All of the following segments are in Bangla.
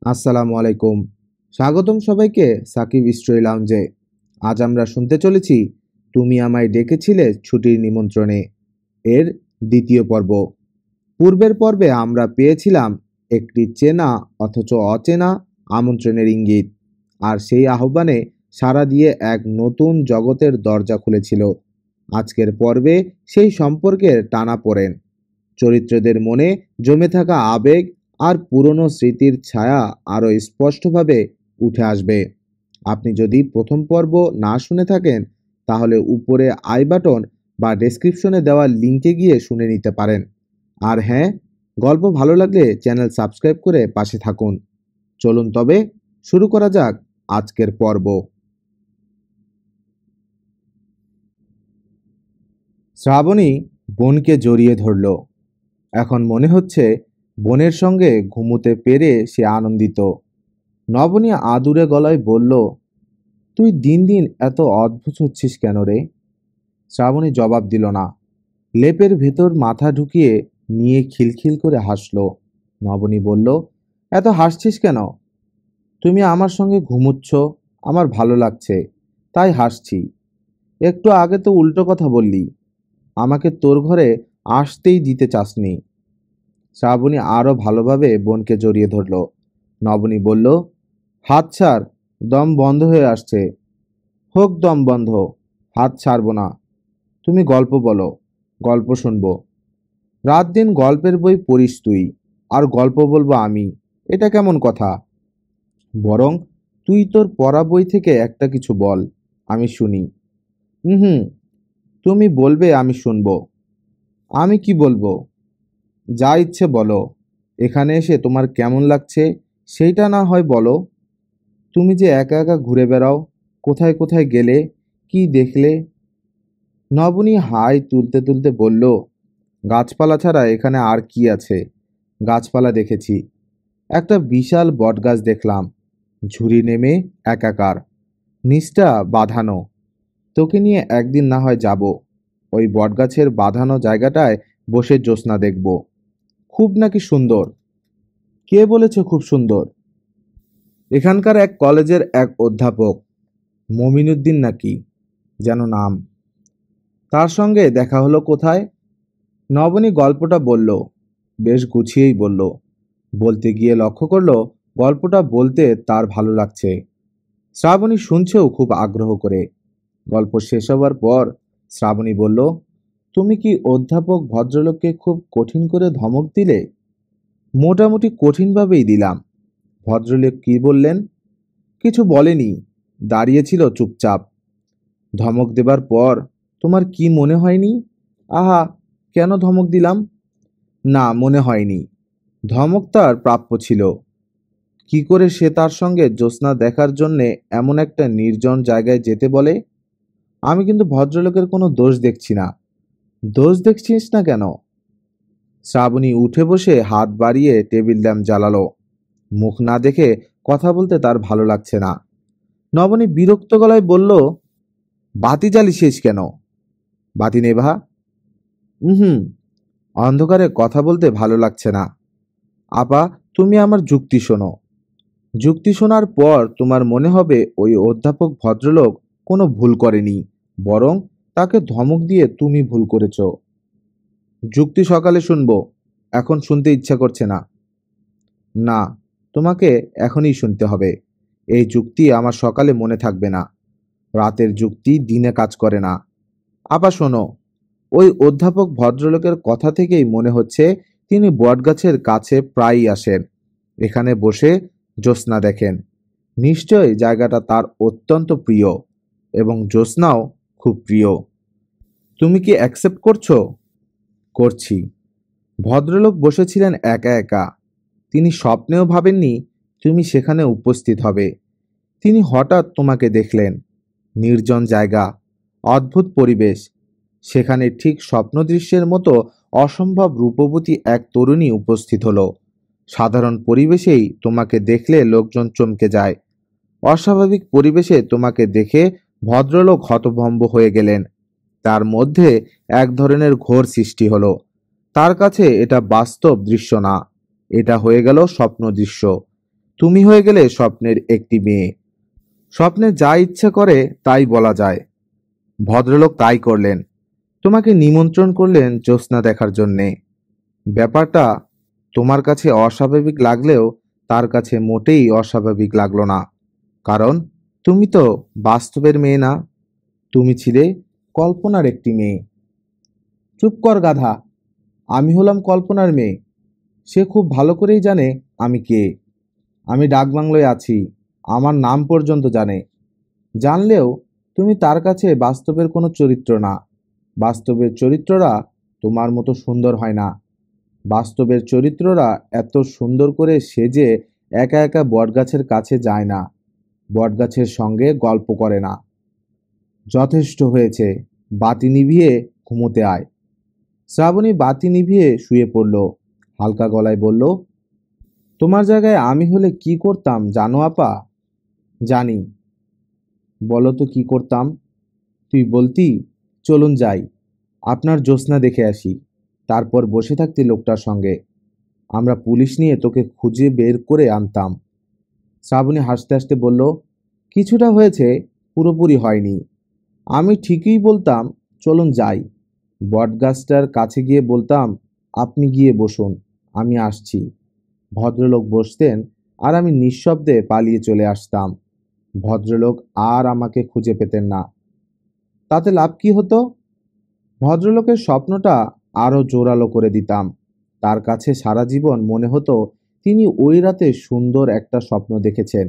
আসসালামু আলাইকুম। স্বাগতম সবাইকে সাকিব স্টোরি লাউঞ্জে। আজ আমরা শুনতে চলেছি তুমি আমায় ডেকেছিলে ছুটির নিমন্ত্রণে এর দ্বিতীয় পর্ব। পূর্বের পর্বে আমরা পেয়েছিলাম একটি চেনা অথচ অচেনা আমন্ত্রণের ইঙ্গিত, আর সেই আহ্বানে সাড়া দিয়ে এক নতুন জগতের দরজা খুলেছিল। আজকের পর্বে সেই সম্পর্কের টানাপোড়েন, চরিত্রদের মনে জমে থাকা আবেগ আর পুরনো স্মৃতির ছায়া আরও স্পষ্টভাবে উঠে আসবে। আপনি যদি প্রথম পর্ব না শুনে থাকেন, তাহলে উপরে আই বাটন বা ডেসক্রিপশনে দেওয়া লিঙ্কে গিয়ে শুনে নিতে পারেন। আর হ্যাঁ, গল্প ভালো লাগলে চ্যানেল সাবস্ক্রাইব করে পাশে থাকুন। চলুন তবে শুরু করা যাক আজকের পর্ব। শ্রাবণী বোনকে জড়িয়ে ধরল। এখন মনে হচ্ছে বোনের সঙ্গে ঘুমোতে পেরে সে আনন্দিত। নবনী আদুরে গলায় বলল, তুই দিন দিন এত অদ্ভুত হচ্ছিস কেন রে? শ্রাবণী জবাব দিল না। লেপের ভেতর মাথা ঢুকিয়ে নিয়ে খিলখিল করে হাসল। নবনী বলল, এত হাসছিস কেন? তুমি আমার সঙ্গে ঘুমুচ্ছ, আমার ভালো লাগছে, তাই হাসছি। একটু আগে তো উল্টো কথা বললি, আমাকে তোর ঘরে আসতেই দিতে চাসনি। শ্রাবণী আরও ভালোভাবে বোনকে জড়িয়ে ধরল। নবনী বলল, হাত ছাড়, দম বন্ধ হয়ে আসছে। হোক দম বন্ধ, হাত ছাড়বো না। তুমি গল্প বলো, গল্প শুনবো। রাত দিন গল্পের বই পড়িস তুই, আর গল্প বলবো আমি? এটা কেমন কথা? বরং তুই তোর পড়া বই থেকে একটা কিছু বল, আমি শুনি। হুম, তুমি বলবে, আমি শুনবো। আমি কি বলবো? যা ইচ্ছে বলো। এখানে এসে তোমার কেমন লাগছে সেইটা না হয় বলো। তুমি যে একা একা ঘুরে বেড়াও, কোথায় কোথায় গেলে, কি দেখলে? নবনী হাই তুলতে তুলতে বলল, গাছপালা ছাড়া এখানে আর কি আছে? গাছপালা দেখেছি, একটা বিশাল বটগাছ দেখলাম, ঝুড়ি নেমে একাকার, নিচটা বাঁধানো। তোকে নিয়ে একদিন না হয় যাব, ওই বটগাছের বাঁধানো জায়গাটায় বসে জ্যোৎস্না দেখব। খুব নাকি সুন্দর? কে বলেছে খুব সুন্দর? এখানকার এক কলেজের এক অধ্যাপক, মমিনুদ্দিন নাকি যেন নাম। তার সঙ্গে দেখা হলো কোথায়? নবনী গল্পটা বলল, বেশ গুছিয়েই বলল। বলতে গিয়ে লক্ষ্য করলো গল্পটা বলতে তার ভালো লাগছে। শ্রাবণী শুনছেও খুব আগ্রহ করে। গল্প শেষ হবার পর শ্রাবণী বলল, তুমি কি অধ্যাপক ভদ্রলোককে খুব কঠিন করে ধমক দিলে? মোটামুটি কঠিনভাবেই দিলাম। ভদ্রলোক কি বললেন? কিছু বলেনি, দাঁড়িয়েছিল চুপচাপ। ধমক দেবার পর তোমার কি মনে হয়নি? আহা, কেন ধমক দিলাম? না, মনে হয়নি। ধমক তার প্রাপ্য ছিল। কি করে সে তার সঙ্গে জ্যোৎস্না দেখার জন্যে এমন একটা নির্জন জায়গায় যেতে বলে? আমি কিন্তু ভদ্রলোকের কোনো দোষ দেখছি না। দোষ দেখছিস না কেন? শ্রাবণী উঠে বসে হাত বাড়িয়ে টেবিল ল্যাম্প জ্বালালো। মুখ না দেখে কথা বলতে তার ভালো লাগছে না। নবনী বিরক্ত গলায় বলল, বাতি জ্বালিয়েছিস কেন? বাতি নেভা। হুম, অন্ধকারে কথা বলতে ভালো লাগছে না। আপা, তুমি আমার যুক্তি শোনো। যুক্তি শোনার পর তোমার মনে হবে ওই অধ্যাপক ভদ্রলোক কোনো ভুল করেনি, বরং তাকে ধমক দিয়ে তুমি ভুল করেছ। যুক্তি সকালে শুনবো, এখন শুনতে ইচ্ছা করছে না। না, তোমাকে এখনই শুনতে হবে। এই যুক্তি আমার সকালে মনে থাকবে না। রাতের যুক্তি দিনে কাজ করে না। আপা শোনো, ওই অধ্যাপক ভদ্রলোকের কথা থেকেই মনে হচ্ছে তিনি বটগাছের কাছে প্রায়ই আসেন, এখানে বসে জ্যোৎস্না দেখেন। নিশ্চয় জায়গাটা তার অত্যন্ত প্রিয়, এবং জ্যোৎস্নাও খুব প্রিয়। তুমি কি অ্যাকসেপ্ট করছো? করছি। ভদ্রলোক বসেছিলেন একা একা। তিনি স্বপ্নেও ভাবেননি তুমি সেখানে উপস্থিত হবে। তিনি হঠাৎ তোমাকে দেখলেন। নির্জন জায়গা, অদ্ভুত পরিবেশ। সেখানে ঠিক স্বপ্নদৃশ্যের মতো অসম্ভব রূপবতী এক তরুণী উপস্থিত হলো। সাধারণ পরিবেশেই তোমাকে দেখলে লোকজন চমকে যায়। অস্বাভাবিক পরিবেশে তোমাকে দেখে ভদ্রলোক হতভম্ব হয়ে গেলেন। তার মধ্যে এক ধরনের ঘোর সৃষ্টি হলো। তার কাছে এটা বাস্তব দৃশ্য না, এটা হয়ে গেল স্বপ্ন দৃশ্য। তুমি হয়ে গেলে স্বপ্নের একটি মেয়ে। স্বপ্নে যা ইচ্ছে করে তাই বলা যায়। ভদ্রলোক তাই করলেন। তোমাকে নিমন্ত্রণ করলেন জ্যোৎস্না দেখার জন্যে। ব্যাপারটা তোমার কাছে অস্বাভাবিক লাগলেও তার কাছে মোটেই অস্বাভাবিক লাগলো না। কারণ তুমি তো বাস্তবের মেয়ে না, তুমি ছিলে কল্পনার একটি মেয়ে। চুপ কর গাধা, আমি হলাম কল্পনার মেয়ে। সে খুব ভালো করেই জানে আমি কে। আমি ডাকবাংলোয় আছি, আমার নাম পর্যন্ত জানে। জানলেও তুমি তার কাছে বাস্তবের কোনো চরিত্র না। বাস্তবের চরিত্ররা তোমার মতো সুন্দর হয় না। বাস্তবের চরিত্ররা এত সুন্দর করে সেজে একা একা বটগাছের কাছে যায় না, বটগাছের সঙ্গে গল্প করে না। যথেষ্ট হয়েছে, বাতি নিভিয়ে ঘুমোতে আয়। শ্রাবণী বাতি নিভিয়ে শুয়ে পড়ল। হালকা গলায় বলল, তোমার জায়গায় আমি হলে কি করতাম জানো আপা? জানি। বলো তো কি করতাম? তুই বলতি, চলুন যাই, আপনার জ্যোৎস্না দেখে আসি। তারপর বসে থাকতি লোকটার সঙ্গে, আমরা পুলিশ নিয়ে তোকে খুঁজে বের করে আনতাম। শ্রাবণী হাসতে হাসতে বলল, কিছুটা হয়েছে, পুরোপুরি হয়নি। আমি ঠিকই বলতাম চলুন যাই। বটগাছটার কাছে গিয়ে বলতাম, আপনি গিয়ে বসুন, আমি আসছি। ভদ্রলোক বসতেন আর আমি নিঃশব্দে পালিয়ে চলে আসতাম। ভদ্রলোক আর আমাকে খুঁজে পেতেন না। তাতে লাভ কি হতো? ভদ্রলোকের স্বপ্নটা আরও জোরালো করে দিতাম। তার কাছে সারা জীবন মনে হতো তিনি ওই রাতে সুন্দর একটা স্বপ্ন দেখেছেন।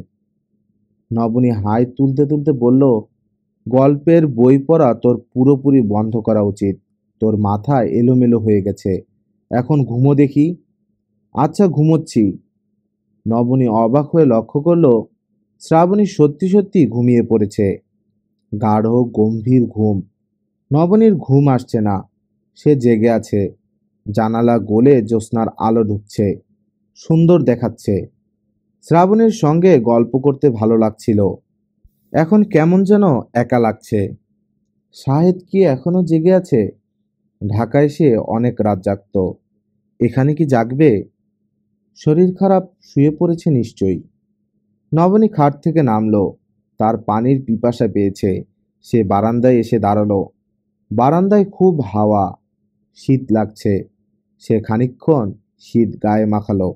নবনী হাই তুলতে তুলতে বলল, গল্পের বই পড়া তোর পুরোপুরি বন্ধ করা উচিত। তোর মাথা এলোমেলো হয়ে গেছে, এখন ঘুমো দেখি। আচ্ছা, ঘুমোচ্ছি। নবনী অবাক হয়ে লক্ষ্য করল শ্রাবণী সত্যি সত্যি ঘুমিয়ে পড়েছে। গাঢ় গম্ভীর ঘুম। নবনীর ঘুম আসছে না, সে জেগে আছে। জানালা গলে জ্যোৎস্নার আলো ঢুকছে, সুন্দর দেখাচ্ছে। শ্রাবণীর সঙ্গে গল্প করতে ভালো লাগছিল। এখন কেমন যেন একা লাগছে। শাহেদ কি এখনো জেগে আছে? ঢাকায় সে অনেক রাত জাগত, এখানে কি জাগবে? শরীর খারাপ, শুয়ে পড়েছে নিশ্চয়ই। নবনী খাট থেকে নামলো, তার পানির পিপাসা পেয়েছে। সে বারান্দায় এসে দাঁড়ালো। বারান্দায় খুব হাওয়া, শীত লাগছে। সে খানিকক্ষণ শীত গায়ে মাখালো।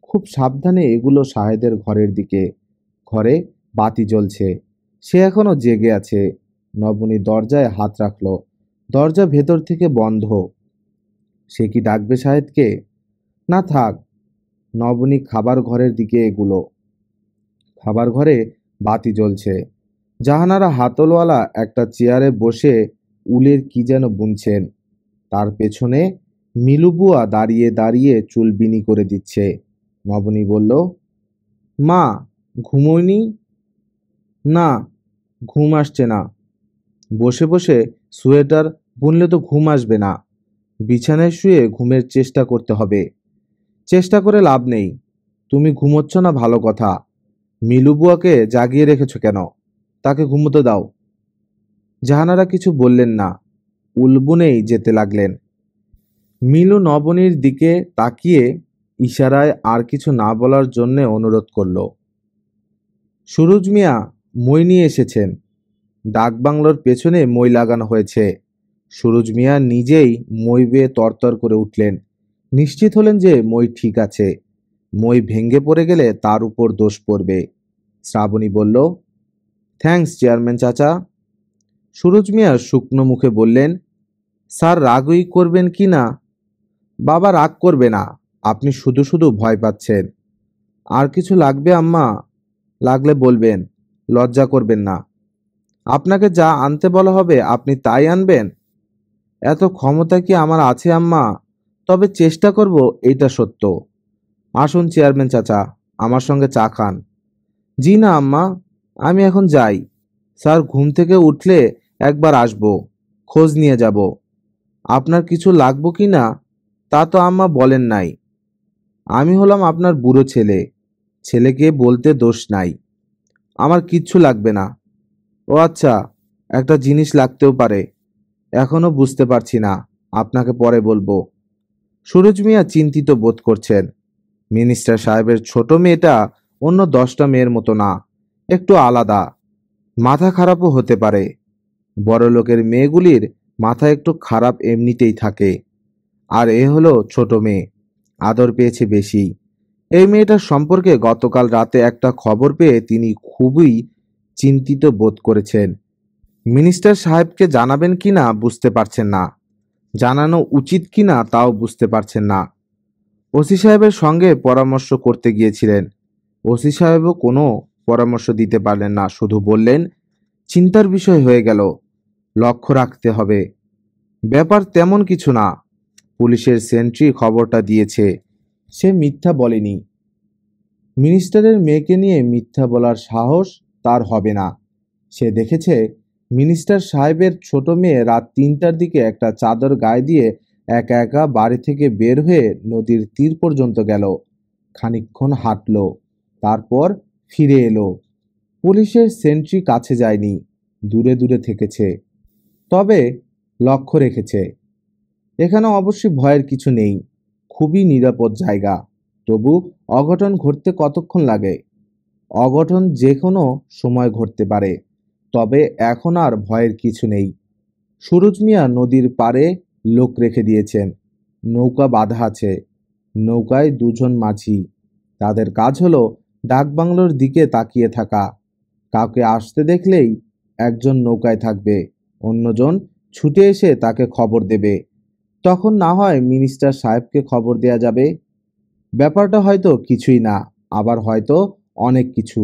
খুব সাবধানে এগুলো শাহেদের ঘরের দিকে। ঘরে বাতি জ্বলছে, সে এখনো জেগে আছে। নবনী দরজায় হাত রাখলো, দরজা ভেতর থেকে বন্ধ। সে কি ডাকবে শাহেদকে? না, থাক। নবনী খাবার ঘরের দিকে এগুলো। খাবার ঘরে বাতি জ্বলছে। জাহানারা হাতলওয়ালা একটা চেয়ারে বসে উলের কি যেন বুনছেন। তার পেছনে মিলুবুয়া দাঁড়িয়ে দাঁড়িয়ে চুল বিনি করে দিচ্ছে। নবনী বলল, মা, ঘুমোয়নি? না, ঘুম আসছে না। বসে বসে সোয়েটার বুনলে তো ঘুম আসবে না। বিছানায় শুয়ে ঘুমের চেষ্টা করতে হবে। চেষ্টা করে লাভ নেই। তুমি ঘুমোচ্ছ না ভালো কথা, মিলুবুয়াকে জাগিয়ে রেখেছ কেন? তাকে ঘুমোতে দাও। জাহানারা কিছু বললেন না, উলবুনেই যেতে লাগলেন। মিলু নবনীর দিকে তাকিয়ে ইশারায় আর কিছু না বলার জন্যে অনুরোধ করল। সুরুজ মিয়া মই নিয়ে এসেছেন। ডাকবাংলোর পেছনে মই লাগানো হয়েছে। সুরুজ মিয়া নিজেই মই বেয়ে তরতর করে উঠলেন। নিশ্চিত হলেন যে মই ঠিক আছে। মই ভেঙে পড়ে গেলে তার উপর দোষ পড়বে। শ্রাবণী বলল, থ্যাঙ্কস চেয়ারম্যান চাচা। সুরুজ মিয়া শুকনো মুখে বললেন, স্যার রাগই করবেন কি না? বাবা রাগ করবে না, আপনি শুধু শুধু ভয় পাচ্ছেন। আর কিছু লাগবে আম্মা? লাগলে বলবেন, লজ্জা করবেন না। আপনাকে যা আনতে বলা হবে আপনি তাই আনবেন? এত ক্ষমতা কি আমার আছে আম্মা? তবে চেষ্টা করব, এইটা সত্য। আসুন চেয়ারম্যান চাচা, আমার সঙ্গে চা খান। জি না আম্মা, আমি এখন যাই। স্যার ঘুম থেকে উঠলে একবার আসব, খোঁজ নিয়ে যাব। আপনার কিছু লাগবো কি না তা তো আম্মা বলেন নাই। আমি হলাম আপনার বুড়ো ছেলে, ছেলেকে বলতে দোষ নাই। আমার কিচ্ছু লাগবে না। ও আচ্ছা, একটা জিনিস লাগতেও পারে, এখনো বুঝতে পারছি না, আপনাকে পরে বলবো। সুরজ মিয়া চিন্তিত বোধ করছেন। মিনিস্টার সাহেবের ছোট মেয়েটা অন্য 10টা মেয়ের মতো না, একটু আলাদা। মাথা খারাপও হতে পারে। বড়লোকের মেয়েগুলির মাথা একটু খারাপ এমনিতেই থাকে। আর এ হলো ছোট মেয়ে, আদর পেয়েছে বেশি। এই মেয়েটার সম্পর্কে গতকাল রাতে একটা খবর পেয়ে তিনি খুবই চিন্তিত বোধ করেছেন। মিনিস্টার সাহেবকে জানাবেন কিনা বুঝতে পারছেন না, জানানো উচিত কিনা তাও বুঝতে পারছেন না। ওসি সাহেবের সঙ্গে পরামর্শ করতে গিয়েছিলেন। ওসি সাহেবও কোনো পরামর্শ দিতে পারলেন না, শুধু বললেন, চিন্তার বিষয় হয়ে গেল, লক্ষ্য রাখতে হবে। ব্যাপার তেমন কিছু না, পুলিশের সেন্ট্রি খবরটা দিয়েছে, সে মিথ্যা বলেনি। মিনিস্টারের মেয়েকে নিয়ে মিথ্যা বলার সাহস তার হবে না। সে দেখেছে মিনিস্টার সাহেবের ছোট মেয়ে রাত 3টার দিকে একটা চাদর গায়ে দিয়ে একা একা বাড়ি থেকে বের হয়ে নদীর তীর পর্যন্ত গেল, খানিকক্ষণ হাঁটল, তারপর ফিরে এলো। পুলিশের সেন্ট্রি কাছে যায়নি, দূরে দূরে থেকেছে, তবে লক্ষ্য রেখেছে। এখানে অবশ্যই ভয়ের কিছু নেই, খুবই নিরাপদ জায়গা। তবু অঘটন ঘটতে কতক্ষণ লাগে? অঘটন যে কোনো সময় ঘটতে পারে, তবে এখন আর ভয়ের কিছু নেই। সুরুজ মিয়া নদীর পাড়ে লোক রেখে দিয়েছেন, নৌকা বাঁধা আছে, নৌকায় 2জন মাঝি। তাদের কাজ হলো ডাকবাংলোর দিকে তাকিয়ে থাকা। কাউকে আসতে দেখলেই একজন নৌকায় থাকবে, অন্যজন ছুটে এসে তাকে খবর দেবে। তখন না হয় মিনিস্টার সাহেবকে খবর দেয়া যাবে। ব্যাপারটা হয়তো কিছুই না, আবার হয়তো অনেক কিছু।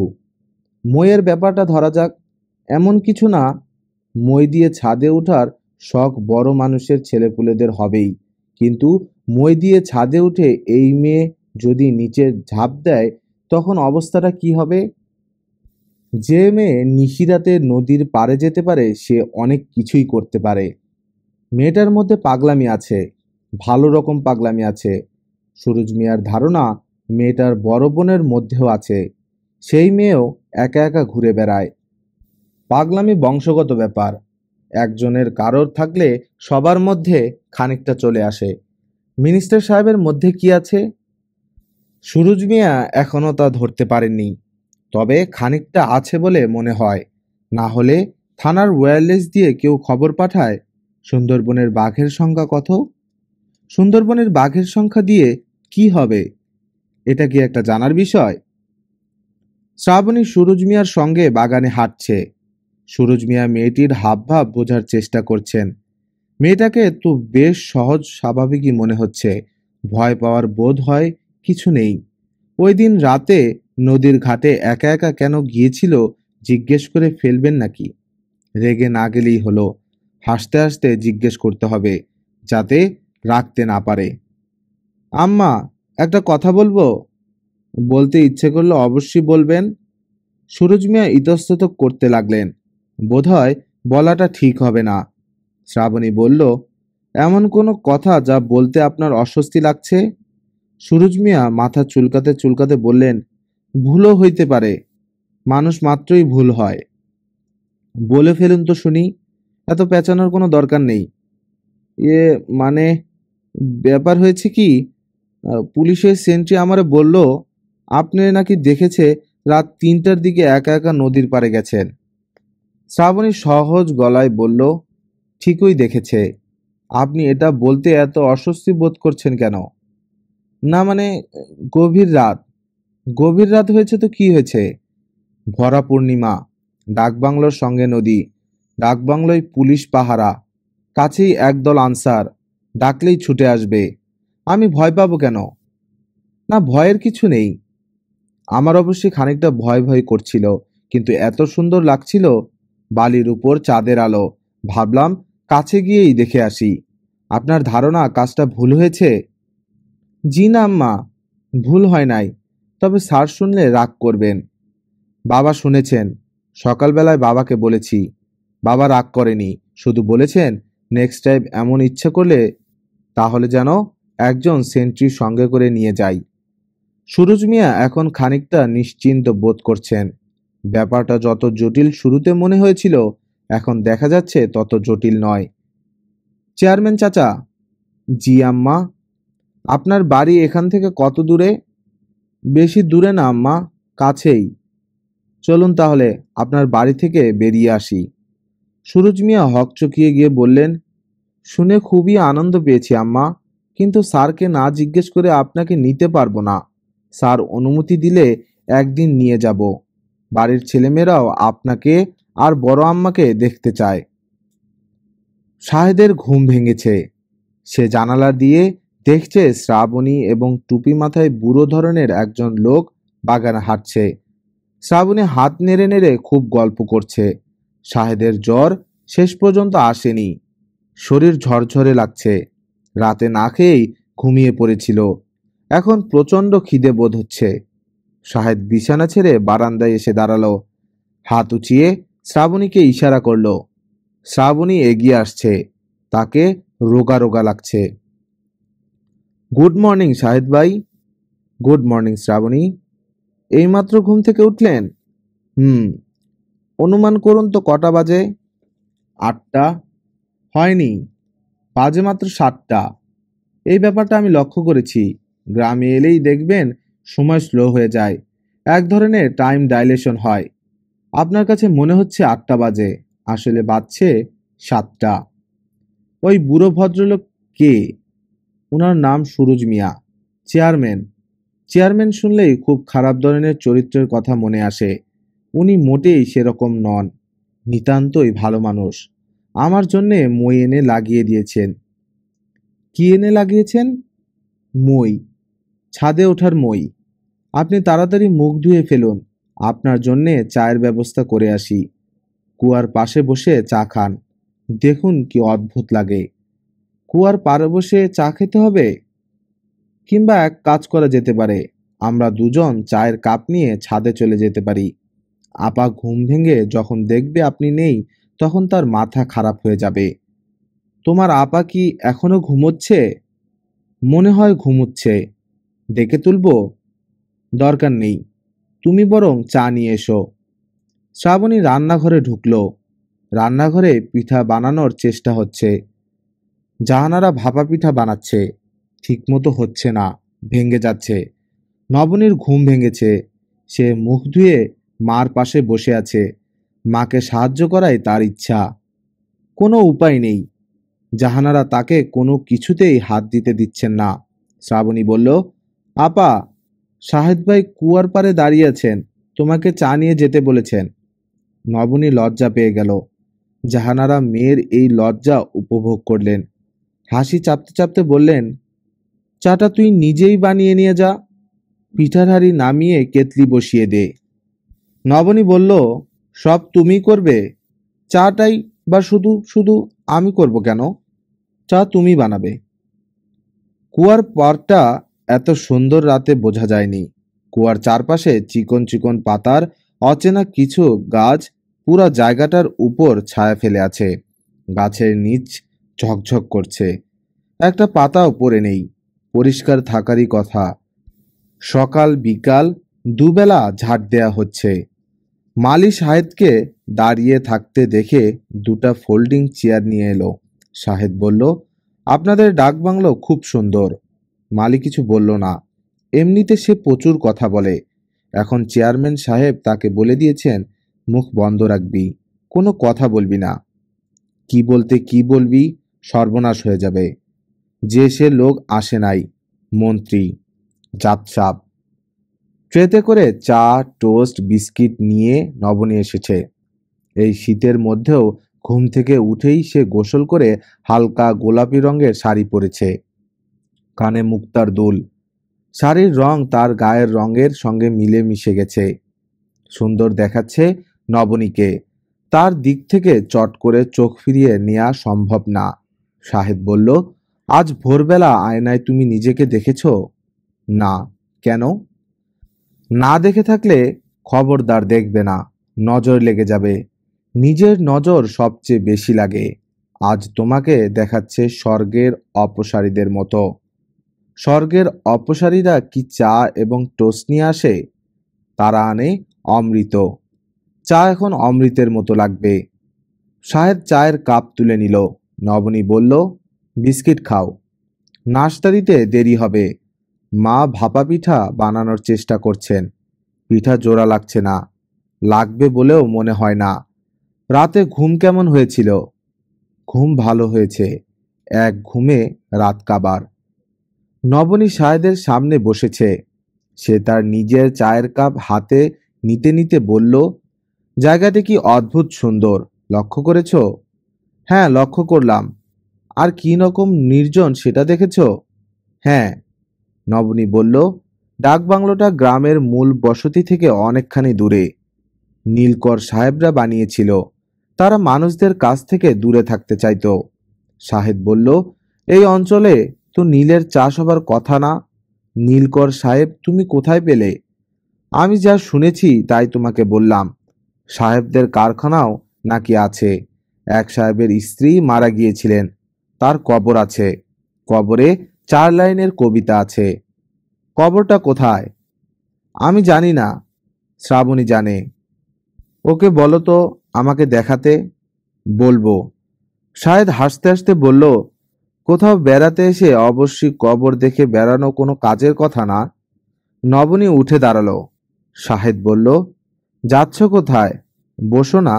মইয়ের ব্যাপারটা ধরা যাক। এমন কিছু না, মই দিয়ে ছাদে ওঠার শখ বড় মানুষের ছেলেপুলেদের হবেই, কিন্তু মই দিয়ে ছাদে উঠে এই মেয়ে যদি নিচে ঝাঁপ দেয় তখন অবস্থাটা কি হবে? যে মেয়ে নিশিরাতে নদীর পাড়ে যেতে পারে সে অনেক কিছুই করতে পারে। মেয়েটার মধ্যে পাগলামি আছে, ভালো রকম পাগলামি আছে। সুরুজ মিয়ার ধারণা মেয়েটার বড় বোনের মধ্যেও আছে, সেই মেয়েও একা একা ঘুরে বেড়ায়। পাগলামি বংশগত ব্যাপার, একজনের কারোর থাকলে সবার মধ্যে খানিকটা চলে আসে। মিনিস্টার সাহেবের মধ্যে কি আছে? সুরুজ মিয়া এখনও তা ধরতে পারেননি, তবে খানিকটা আছে বলে মনে হয়। না হলে থানার ওয়্যারলেস দিয়ে কেউ খবর পাঠায় সুন্দরবনের বাঘের সংখ্যা কত? সুন্দরবনের বাঘের সংখ্যা দিয়ে কি হবে? এটা কি একটা জানার বিষয়? শ্রাবণী সুরুজ মিয়ার সঙ্গে বাগানে হাঁটছে। সুরুজ মিয়া মেয়েটির হাবভাব বোঝার চেষ্টা করছেন। মেয়েটাকে তো বেশ সহজ স্বাভাবিকই মনে হচ্ছে, ভয় পাওয়ার বোধ হয় কিছু নেই। ওই দিন রাতে নদীর ঘাটে একা একা কেন গিয়েছিল জিজ্ঞেস করে ফেলবেন নাকি? রেগে না গেলেই হলো, হাসতে হাসতে জিজ্ঞেস করতে হবে, যাতে রাখতে না পারে। আম্মা, একটা কথা বলবো? বলতে ইচ্ছে করলে অবশ্যই বলবেন। সুরজ মিয়া ইতস্তত করতে লাগলেন, বোধহয় বলাটা ঠিক হবে না। শ্রাবণী বলল, এমন কোনো কথা যা বলতে আপনার অস্বস্তি লাগছে? সুরজ মিয়া মাথা চুলকাতে চুলকাতে বললেন, ভুলও হইতে পারে, মানুষ মাত্রই ভুল হয়। বলে ফেলুন তো শুনি, এত পেঁচানোর কোনো দরকার নেই। এ মানে, ব্যাপার হয়েছে কি, পুলিশের সেন্ট্রি আমারে বলল আপনি নাকি দেখেছে রাত 3টার দিকে একা একা নদীর পাড়ে গেছেন। শ্রাবণী সহজ গলায় বলল, ঠিকই দেখেছে। আপনি এটা বলতে এত অস্বস্তি বোধ করছেন কেন? না মানে, গভীর রাত। গভীর রাত হয়েছে তো কি হয়েছে? ভরা পূর্ণিমা, ডাকবাংলোর সঙ্গে নদী, ডাকবাংলোয় পুলিশ পাহারা, কাছেই একদল আনসার, ডাকলেই ছুটে আসবে। আমি ভয় পাবো কেন? না, ভয়ের কিছু নেই। আমার অবশ্যই খানিকটা ভয় ভয় করছিল, কিন্তু এত সুন্দর লাগছিল, বালির উপর চাঁদের আলো, ভাবলাম কাছে গিয়েই দেখে আসি। আপনার ধারণা কাজটা ভুল হয়েছে? জি না আম্মা, ভুল হয় নাই, তবে স্যার শুনলে রাগ করবেন। বাবা শুনেছেন, সকালবেলায় বাবাকে বলেছি, বাবা রাগ করেনি, শুধু বলেছেন নেক্সট টাইম এমন ইচ্ছে করলে তাহলে যেন একজন সেন্ট্রি সঙ্গে করে নিয়ে যাই। সুরজ মিয়া এখন খানিকটা নিশ্চিন্ত বোধ করছেন। ব্যাপারটা যত জটিল শুরুতে মনে হয়েছিল এখন দেখা যাচ্ছে তত জটিল নয়। চেয়ারম্যান চাচা। জি আম্মা। আপনার বাড়ি এখান থেকে কত দূরে? বেশি দূরে না আম্মা, কাছেই। চলুন তাহলে আপনার বাড়ি থেকে বেরিয়ে আসি। সুরজ মিয়া হকচকিয়ে গিয়ে বললেন, শুনে খুবই আনন্দ পেয়েছি আম্মা, কিন্তু স্যারকে না জিজ্ঞেস করে আপনাকে নিতে পারবো না। স্যার অনুমতি দিলে একদিন নিয়ে যাব। বাড়ির ছেলেমেয়েরাও আপনাকে আর বড় আম্মাকে দেখতে চায়। শাহেদের ঘুম ভেঙেছে। সে জানালা দিয়ে দেখছে শ্রাবণী এবং টুপি মাথায় বুড়ো ধরনের একজন লোক বাগানে হাঁটছে। শ্রাবণী হাত নেড়ে নেড়ে খুব গল্প করছে। শাহেদের জ্বর শেষ পর্যন্ত আসেনি। শরীর ঝরঝরে লাগছে। রাতে না খেয়েই ঘুমিয়ে পড়েছিল। এখন প্রচণ্ড খিদে বোধ হচ্ছে। শাহেদ বিছানা ছেড়ে বারান্দায় এসে দাঁড়ালো। হাত উঁচিয়ে শ্রাবণীকে ইশারা করলো। শ্রাবণী এগিয়ে আসছে। তাকে রোগা রোগা লাগছে। গুড মর্নিং শাহেদ ভাই। Good morning Shrabani. এইমাত্র ঘুম থেকে উঠলেন? অনুমান করুন তো কটা বাজে? 8টা। হয়নি, বাজে মাত্র 7টা। এই ব্যাপারটা আমি লক্ষ্য করেছি। গ্রামে এলেই দেখবেন সময় স্লো হয়ে যায়, এক ধরনের টাইম ডাইলেশন হয়। আপনার কাছে মনে হচ্ছে 8টা বাজে, আসলে বাজছে 7টা। ওই বুড়ো ভদ্রলোক কে? ওনার নাম সুরজ মিয়া, চেয়ারম্যান। চেয়ারম্যান শুনলেই খুব খারাপ ধরনের চরিত্রের কথা মনে আসে। উনি মোটেই সেরকম নন, নিতান্তই ভালো মানুষ। আমার জন্যে মই এনে লাগিয়ে দিয়েছেন। কি এনে লাগিয়েছেন? মই, ছাদে ওঠার মই। আপনি তাড়াতাড়ি মুখ ধুয়ে ফেলুন, আপনার জন্যে চায়ের ব্যবস্থা করে আসি। কুয়ার পাশে বসে চা খান, দেখুন কি অদ্ভুত লাগে। কুয়ার পাড়ে বসে চা খেতে হবে? কিংবা এক কাজ করা যেতে পারে, আমরা দুজন চায়ের কাপ নিয়ে ছাদে চলে যেতে পারি। আপা ঘুম ভেঙে যখন দেখবে আপনি নেই, তখন তার মাথা খারাপ হয়ে যাবে। তোমার আপা কি এখনো ঘুমোচ্ছে? মনে হয় ঘুমোচ্ছে। ডেকে তুলবো? দরকার নেই, তুমি বরং চা নিয়ে এসো। শ্রাবণী রান্নাঘরে ঢুকলো। রান্নাঘরে পিঠা বানানোর চেষ্টা হচ্ছে। জাহানারা ভাপা পিঠা বানাচ্ছে, ঠিকমতো হচ্ছে না, ভেঙে যাচ্ছে। নবনীর ঘুম ভেঙেছে। সে মুখ ধুয়ে মার পাশে বসে আছে। মাকে সাহায্য করাই তার ইচ্ছা। কোনো উপায় নেই। জাহানারা তাকে কোনো কিছুতেই হাত দিতে দিচ্ছেন না। শ্রাবণী বলল, আপা, শাহেদ ভাই কুয়ার পাড়ে দাঁড়িয়ে আছেন, তোমাকে চা নিয়ে যেতে বলেছেন। নবনী লজ্জা পেয়ে গেল। জাহানারা মেয়ের এই লজ্জা উপভোগ করলেন। হাসি চাপতে চাপতে বললেন, চাটা তুই নিজেই বানিয়ে নিয়ে যা। পিঠার হাঁড়ি নামিয়ে কেতলি বসিয়ে দে। নবনী বলল, সব তুমি করবে? চাটাই বা শুধু শুধু আমি করব কেন? চা তুমি বানাবে। কুয়ার পাড়টা এত সুন্দর রাতে বোঝা যায়নি। কুয়ার চারপাশে চিকন চিকন পাতার অচেনা কিছু গাছ পুরা জায়গাটার উপর ছায়া ফেলে আছে। গাছের নিচ ঝকঝক করছে। একটা পাতাও পড়ে নেই। পরিষ্কার থাকারই কথা। সকাল বিকাল দুবেলা ঝাড় দেয়া হচ্ছে। মালি শাহেদকে দাঁড়িয়ে থাকতে দেখে দুটা ফোল্ডিং চেয়ার নিয়ে এলো। শাহেদ বলল, আপনাদের ডাকবাংলো খুব সুন্দর। মালি কিছু বলল না। এমনিতে সে প্রচুর কথা বলে। এখন চেয়ারম্যান সাহেব তাকে বলে দিয়েছেন, মুখ বন্ধ রাখবি, কোনো কথা বলবি না। কি বলতে কি বলবি, সর্বনাশ হয়ে যাবে। যে সে লোক আসে নাই, মন্ত্রী, জাতসাপ। ট্রেতে করে চা, টোস্ট, বিস্কিট নিয়ে নবনী এসেছে। এই শীতের মধ্যেও ঘুম থেকে উঠেই সে গোসল করে হালকা গোলাপি রঙের শাড়ি পরেছে। কানে মুক্তার দুল। শাড়ির রং তার গায়ের রঙের সঙ্গে মিলে মিশে গেছে। সুন্দর দেখাচ্ছে নবনীকে। তার দিক থেকে চট করে চোখ ফিরিয়ে নেওয়া সম্ভব না। শাহেদ বলল, আজ ভোরবেলা আয়নায় তুমি নিজেকে দেখেছ? না। কেন? না দেখে থাকলে খবরদার দেখবে না, নজর লেগে যাবে। নিজের নজর সবচেয়ে বেশি লাগে। আজ তোমাকে দেখাচ্ছে স্বর্গের অপসারীদের মতো। স্বর্গের অপসারীরা কি চা এবং টোস্ট নিয়ে আসে? তারা আনে অমৃত। চা এখন অমৃতের মতো লাগবে। শাহেদ চায়ের কাপ তুলে নিল। নবনী বলল, বিস্কিট খাও, নাশতা দিতে দেরি হবে। মা ভাপা পিঠা বানানোর চেষ্টা করছেন। পিঠা জোড়া লাগছে না, লাগবে বলেও মনে হয় না। রাতে ঘুম কেমন হয়েছিল? ঘুম ভালো হয়েছে, এক ঘুমে রাত কাবার। নবনী সাহেদের সামনে বসেছে। সে তার নিজের চায়ের কাপ হাতে নিতে নিতে বলল, জায়গাটি কি অদ্ভুত সুন্দর, লক্ষ্য করেছ? হ্যাঁ, লক্ষ্য করলাম। আর কি রকম নির্জন সেটা দেখেছ? হ্যাঁ। নবনী বলল, ডাকবাংলোটা গ্রামের মূল বসতি থেকে অনেকখানি দূরে। নীলকর সাহেবরা বানিয়েছিল, তারা মানুষদের কাছ থেকে দূরে থাকতে চাইতো। সাহেদ বলল, এই অঞ্চলে তো নীলের চাষ হবার কথা না। নীলকর সাহেব তুমি কোথায় পেলে? আমি যা শুনেছি তাই তোমাকে বললাম। সাহেবদের কারখানাও নাকি আছে। এক সাহেবের স্ত্রী মারা গিয়েছিলেন, তার কবর আছে। কবরে 4 লাইনের কবিতা আছে। কবরটা কোথায়? আমি জানি না, শ্রাবণী জানে। ওকে বলো তো আমাকে দেখাতে। বলবো। শাহেদ হাসতে হাসতে বলল, কোথাও বেড়াতে এসে অবশ্যই কবর দেখে বেড়ানো কোনো কাজের কথা না। নবনী উঠে দাঁড়ালো। শাহেদ বলল, যাচ্ছ কোথায়? বসো না,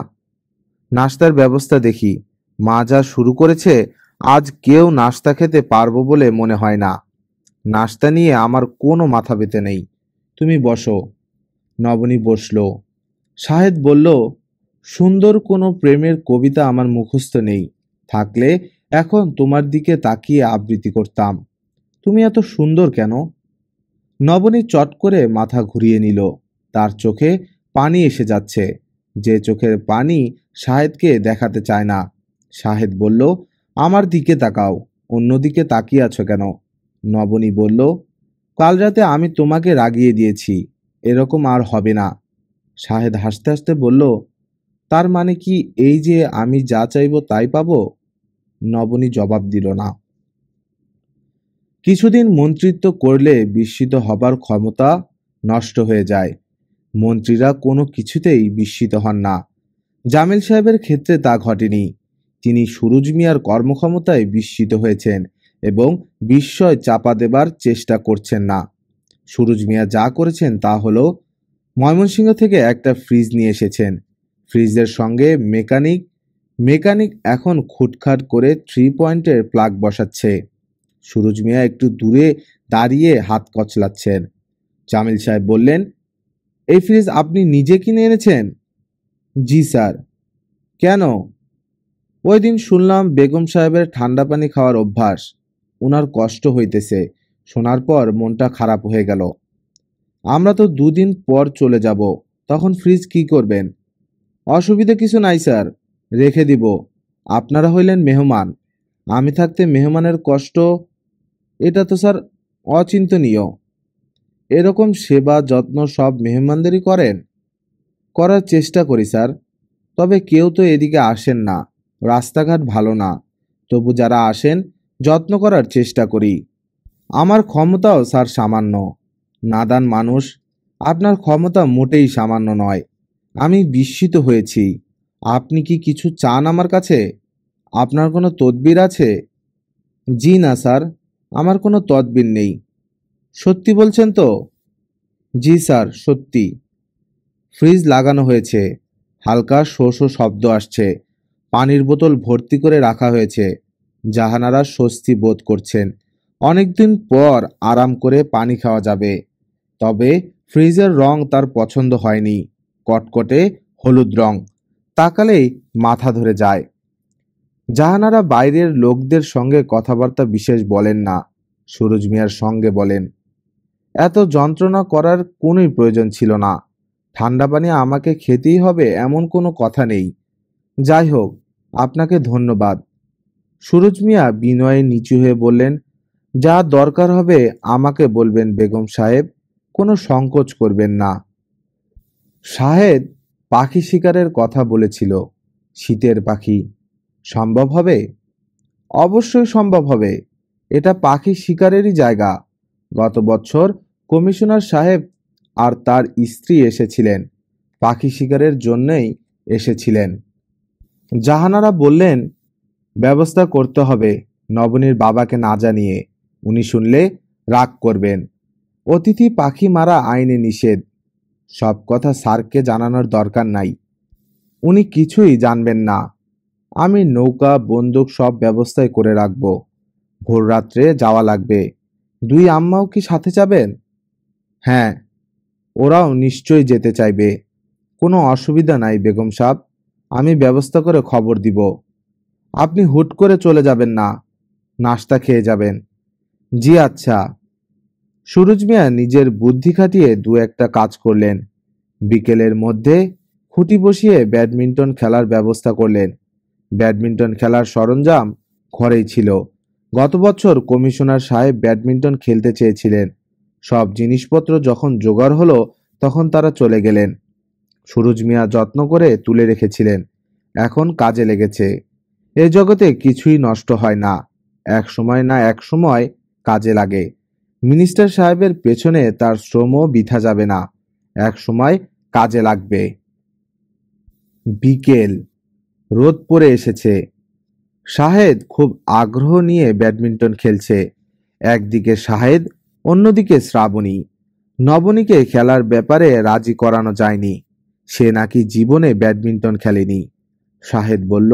নাস্তার ব্যবস্থা দেখি। মা যা শুরু করেছে, আজ কেউ নাস্তা খেতে পারবো বলে মনে হয় না। নাস্তা নিয়ে আমার কোনো মাথা ব্যথা নেই, তুমি বসো। নবনী বসল। শাহেদ বলল, সুন্দর কোনো প্রেমের কবিতা আমার মুখস্থ নেই, থাকলে এখন তোমার দিকে তাকিয়ে আবৃত্তি করতাম। তুমি এত সুন্দর কেন? নবনী চট করে মাথা ঘুরিয়ে নিল। তার চোখে পানি এসে যাচ্ছে, যে চোখের পানি শাহেদকে দেখাতে চায় না। শাহেদ বলল, আমার দিকে তাকাও, অন্যদিকে তাকিয়ে আছো কেন? নবনী বলল, কাল রাতে আমি তোমাকে রাগিয়ে দিয়েছি, এরকম আর হবে না। শাহেদ হাসতে হাসতে বলল, তার মানে কি এই যে আমি যা চাইবো তাই পাবো? নবনী জবাব দিল না। কিছুদিন মন্ত্রিত্ব করলে বিস্মিত হবার ক্ষমতা নষ্ট হয়ে যায়। মন্ত্রীরা কোনো কিছুতেই বিস্মিত হন না। জামিল সাহেবের ক্ষেত্রে তা ঘটেনি। তিনি সুরুজ মিয়ার কর্মক্ষমতায় বিস্মিত হয়েছেন এবং বিস্ময় চাপা দেবার চেষ্টা করছেন না। সুরুজ মিয়া যা করেছেন তা হলো, ময়মনসিংহ থেকে একটা ফ্রিজ নিয়ে এসেছেন। ফ্রিজের সঙ্গে মেকানিক এখন খুটখাট করে 3 পয়েন্টের প্লাগ বসাচ্ছে। সুরুজ মিয়া একটু দূরে দাঁড়িয়ে হাত কচলাচ্ছেন। জামিল সাহেব বললেন, এই ফ্রিজ আপনি নিজে কিনে এনেছেন? জি স্যার। কেন? ওই দিন শুনলাম বেগম সাহেবের ঠান্ডা পানি খাওয়ার অভ্যাস, ওনার কষ্ট হইতেছে, শোনার পর মনটা খারাপ হয়ে গেল। আমরা তো 2 দিন পর চলে যাব, তখন ফ্রিজ কি করবেন? অসুবিধা কিছু নাই স্যার, রেখে দিব। আপনারা হইলেন মেহমান, আমি থাকতে মেহমানের কষ্ট, এটা তো স্যার অচিন্তনীয়। এরকম সেবা যত্ন সব মেহমানদেরই করেন? করার চেষ্টা করি স্যার, তবে কেউ তো এদিকে আসেন না, রাস্তাঘাট ভালো না, তবু যারা আসেন যত্ন করার চেষ্টা করি। আমার ক্ষমতাও স্যার সামান্য, নাদান মানুষ, আপনার ক্ষমতা মোটেই সামান্য নয়। আমি বিস্মিত হয়েছি। আপনি কি কিছু চান আমার কাছে? আপনার কোনো তদবির আছে? জি না স্যার, আমার কোনো তদবির নেই। সত্যি বলছেন তো? জি স্যার, সত্যি। ফ্রিজ লাগানো হয়েছে, হালকা শো শো শব্দ আসছে, পানির বোতল ভর্তি করে রাখা হয়েছে। জাহানারা স্বস্তি বোধ করছেন, অনেকদিন পর আরাম করে পানি খাওয়া যাবে। তবে ফ্রিজের রং তার পছন্দ হয়নি, কটকটে হলুদ রং, তাকালেই মাথা ধরে যায়। জাহানারা বাইরের লোকদের সঙ্গে কথাবার্তা বিশেষ বলেন না, সুরুজ মিয়ার সঙ্গে বলেন। এত যন্ত্রণা করার কোনোই প্রয়োজন ছিল না। ঠান্ডা পানি আমাকে খেতেই হবে এমন কোনো কথা নেই। যাই হোক, আপনাকে ধন্যবাদ। সুরুজ মিয়া বিনয়ে নিচু হয়ে বললেন, যা দরকার হবে আমাকে বলবেন বেগম সাহেব, কোনো সংকোচ করবেন না। শাহেদ পাখি শিকারের কথা বলেছিল, শীতের পাখি। সম্ভব হবে? অবশ্যই সম্ভব হবে, এটা পাখি শিকারেরই জায়গা। গত বছর কমিশনার সাহেব আর তার স্ত্রী এসেছিলেন, পাখি শিকারের জন্যই এসেছিলেন। জাহানারা বললেন, ব্যবস্থা করতে হবে নবনীর বাবাকে না জানিয়ে, উনি শুনলে রাগ করবেন। অতিথি পাখি মারা আইনে নিষেধ। সব কথা স্যারকে জানানোর দরকার নাই, উনি কিছুই জানবেন না। আমি নৌকা বন্দুক সব ব্যবস্থাই করে রাখব। ভোর রাত্রে যাওয়া লাগবে। দুই আম্মাও কি সাথে যাবেন? হ্যাঁ, ওরাও নিশ্চয়ই যেতে চাইবে। কোনো অসুবিধা নাই বেগম সাহেব, আমি ব্যবস্থা করে খবর দিব। আপনি হুট করে চলে যাবেন না, নাস্তা খেয়ে যাবেন। জি আচ্ছা। সুরজ মিয়া নিজের বুদ্ধি খাটিয়ে দু একটা কাজ করলেন। বিকেলের মধ্যে খুঁটি বসিয়ে ব্যাডমিন্টন খেলার ব্যবস্থা করলেন। ব্যাডমিন্টন খেলার সরঞ্জাম ঘরেই ছিল। গত বছর কমিশনার সাহেব ব্যাডমিন্টন খেলতে চেয়েছিলেন। সব জিনিসপত্র যখন জোগাড় হলো তখন তারা চলে গেলেন। সুরজ মিয়া যত্ন করে তুলে রেখেছিলেন, এখন কাজে লেগেছে। এ জগতে কিছুই নষ্ট হয় না, এক সময় না এক সময় কাজে লাগে। মিনিস্টার সাহেবের পেছনে তার শ্রমও বৃথা যাবে না, এক সময় কাজে লাগবে। বিকেল, রোদ পড়ে এসেছে। শাহেদ খুব আগ্রহ নিয়ে ব্যাডমিন্টন খেলছে। একদিকে শাহেদ, অন্যদিকে শ্রাবণী। নবনীকে খেলার ব্যাপারে রাজি করানো যায়নি, সে নাকি জীবনে ব্যাডমিন্টন খেলেনি। শাহেদ বলল,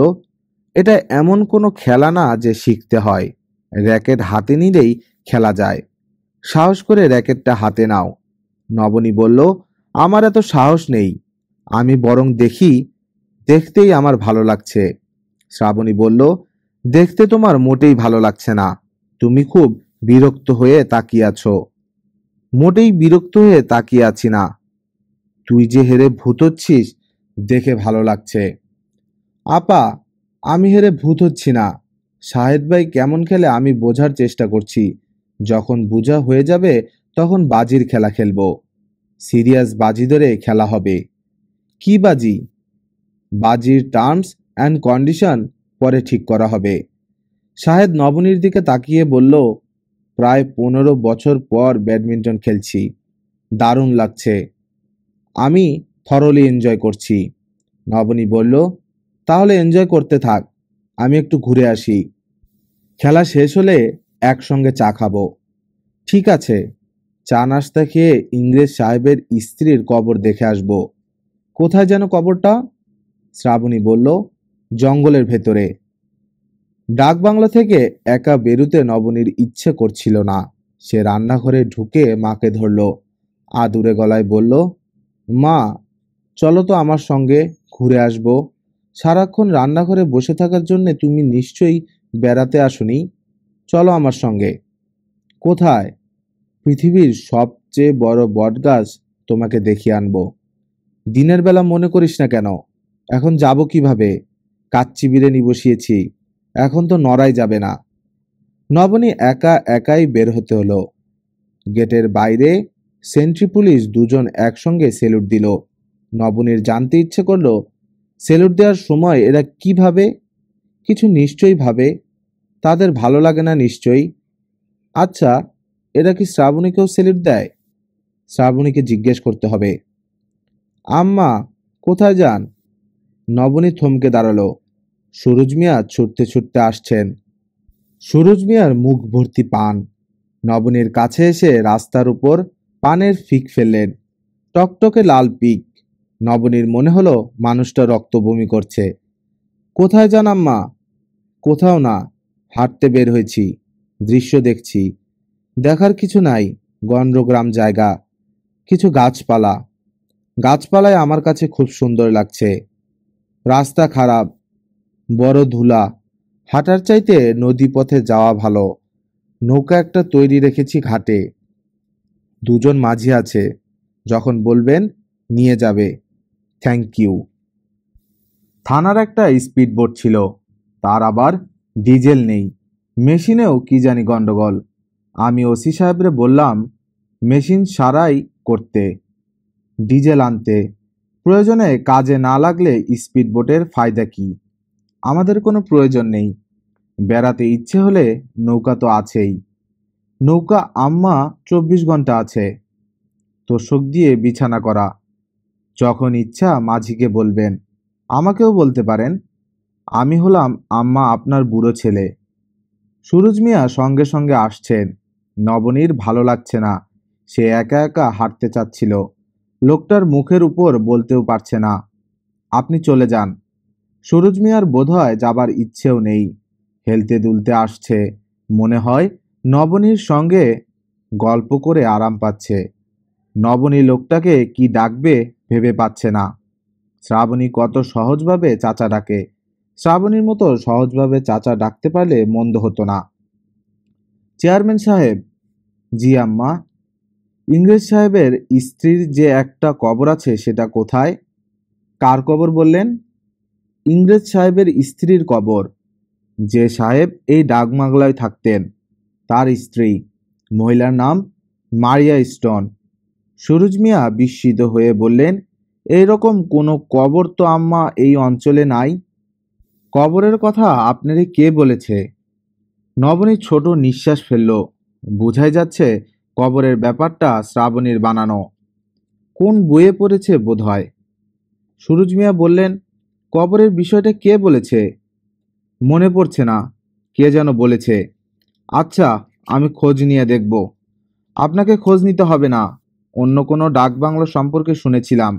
এটা এমন কোনো খেলা না যে শিখতে হয়, র্যাকেট হাতে নিলেই খেলা যায়। সাহস করে র্যাকেটটা হাতে নাও। নবনী বলল, আমার এত সাহস নেই, আমি বরং দেখি, দেখতেই আমার ভালো লাগছে। শ্রাবণী বলল, দেখতে তোমার মোটেই ভালো লাগছে না, তুমি খুব বিরক্ত হয়ে তাকিয়ে আছো। মোটেই বিরক্ত হয়ে তাকিয়ে আছি না, তুই যে হেরে ভূত হচ্ছিস দেখে ভালো লাগছে। আপা, আমি হেরে ভূত হচ্ছি না, শাহেদ ভাই কেমন খেলে আমি বোঝার চেষ্টা করছি। যখন বোঝা হয়ে যাবে তখন বাজির খেলা খেলবো। সিরিয়াস বাজি ধরে খেলা হবে। কি বাজি? বাজির টার্মস অ্যান্ড কন্ডিশন পরে ঠিক করা হবে। শাহেদ নবনীর দিকে তাকিয়ে বলল, প্রায় 15 বছর পর ব্যাডমিন্টন খেলছি, দারুণ লাগছে, আমি থরলি এনজয় করছি। নবনী বলল, তাহলে এনজয় করতে থাক, আমি একটু ঘুরে আসি। খেলা শেষ হলে একসঙ্গে চা খাবো। ঠিক আছে। চা নাস্তা খেয়ে ইংরেজ সাহেবের স্ত্রীর কবর দেখে আসব। কোথায় যেন কবরটা? শ্রাবণী বলল, জঙ্গলের ভেতরে। ডাক বাংলা থেকে একা বেরুতে নবনীর ইচ্ছে করছিল না। সে রান্নাঘরে ঢুকে মাকে ধরল, আদুরে গলায় বলল, মা, চলো তো আমার সঙ্গে, ঘুরে আসব। সারাক্ষণ রান্নাঘরে বসে থাকার জন্য তুমি নিশ্চয়ই বেড়াতে আসোনি, চলো আমার সঙ্গে। কোথায়? পৃথিবীর সবচেয়ে বড় বটগাছ তোমাকে দেখিয়ে আনবো। দিনের বেলা মনে করিস না কেন? এখন যাব কিভাবে? কাচ্চি বিরিয়ানি বসিয়েছি, এখন তো নড়াই যাবে না। নবনী একা একাই বের হতে হলো। গেটের বাইরে সেন্ট্রি পুলিশ দুজন একসঙ্গে সেলুট দিল। নবনীর জানতে ইচ্ছে করলো, সেলুট দেওয়ার সময় এরা কি ভাবে? কিছু নিশ্চয়ই ভাবে, তাদের ভালো লাগে না নিশ্চয়ই। আচ্ছা, এরা কি শ্রাবণীকেও সেলুট দেয়? শ্রাবণীকে জিজ্ঞেস করতে হবে। আম্মা, কোথায় যান? নবনী থমকে দাঁড়ালো। সুরজ মিয়া ছুটতে ছুটতে আসছেন। সুরজ মিয়ার মুখ ভর্তি পান। নবনীর কাছে এসে রাস্তার উপর পানের ফিক ফেললেন, টকটকে লাল পিক। নবনীর মনে হলো মানুষটা রক্ত বমি করছে। কোথায় যান আম্মা? কোথাও না, হাঁটতে বের হয়েছি, দৃশ্য দেখছি। দেখার কিছু নাই, গণ্ডগ্রাম জায়গা, কিছু গাছপালা। গাছপালায় আমার কাছে খুব সুন্দর লাগছে। রাস্তা খারাপ, বড় ধুলা, হাঁটার চাইতে নদী পথে যাওয়া ভালো। নৌকা একটা তৈরি রেখেছি ঘাটে, দুজন মাঝি আছে, যখন বলবেন নিয়ে যাবে। Thank you. থানার একটা স্পিড বোট ছিল, তার আবার ডিজেল নেই, মেশিনেও কি জানি গন্ডগোল। আমি ওসি সাহেবরে বললাম মেশিন সারাই করতে, ডিজেল আনতে। প্রয়োজনে কাজে না লাগলে স্পিড বোটের ফায়দা কি? আমাদের কোনো প্রয়োজন নেই, বেড়াতে ইচ্ছে হলে নৌকা তো আছেই। নৌকা আম্মা 24 ঘন্টা আছে, তোষক দিয়ে বিছানা করা। যখন ইচ্ছা মাঝিকে বলবেন, আমাকেও বলতে পারেন, আমি হলাম আম্মা আপনার বুড়ো ছেলে। সুরজ মিয়া সঙ্গে সঙ্গে আসছেন। নবনীর ভালো লাগছে না, সে একা একা হাঁটতে চাচ্ছিল। লোকটার মুখের উপর বলতেও পারছে না। আপনি চলে যান। সুরজ মিয়ার বোধহয় যাবার ইচ্ছেও নেই। হেলতে দুলতে আসছে, মনে হয় নবনীর সঙ্গে গল্প করে আরাম পাচ্ছে। নবনী লোকটাকে কি ডাকবে ভেবে পাচ্ছে না। শ্রাবণী কত সহজভাবে চাচা ডাকে। শ্রাবণীর মতো সহজভাবে চাচা ডাকতে পারলে মন্দ হতো না। চেয়ারম্যান সাহেব। জি আম্মা। ইংরেজ সাহেবের স্ত্রীর যে একটা কবর আছে সেটা কোথায়? কার কবর বললেন? ইংরেজ সাহেবের স্ত্রীর কবর। যে সাহেব এই ডাকবাংলায় থাকতেন তার স্ত্রী। মহিলার নাম মারিয়া স্টোন। সুরজ মিয়া বিস্মিত হয়ে বললেন, এইরকম কোনো কবর তো আম্মা এই অঞ্চলে নাই। কবরের কথা আপনারে কে বলেছে? নবনী ছোট নিঃশ্বাস ফেলল। বোঝাই যাচ্ছে কবরের ব্যাপারটা শ্রাবণীর বানানো। কোন বইয়ে পড়েছে বোধহয়। সুরজ মিয়া বললেন, কবরের বিষয়টা কে বলেছে? মনে পড়ছে না, কে যেন বলেছে। আচ্ছা, আমি খোঁজ নিয়ে দেখব। আপনাকে খোঁজ নিতে হবে না। অন্য কোনো ডাকবাংলো সম্পর্কে শুনেছিলাম,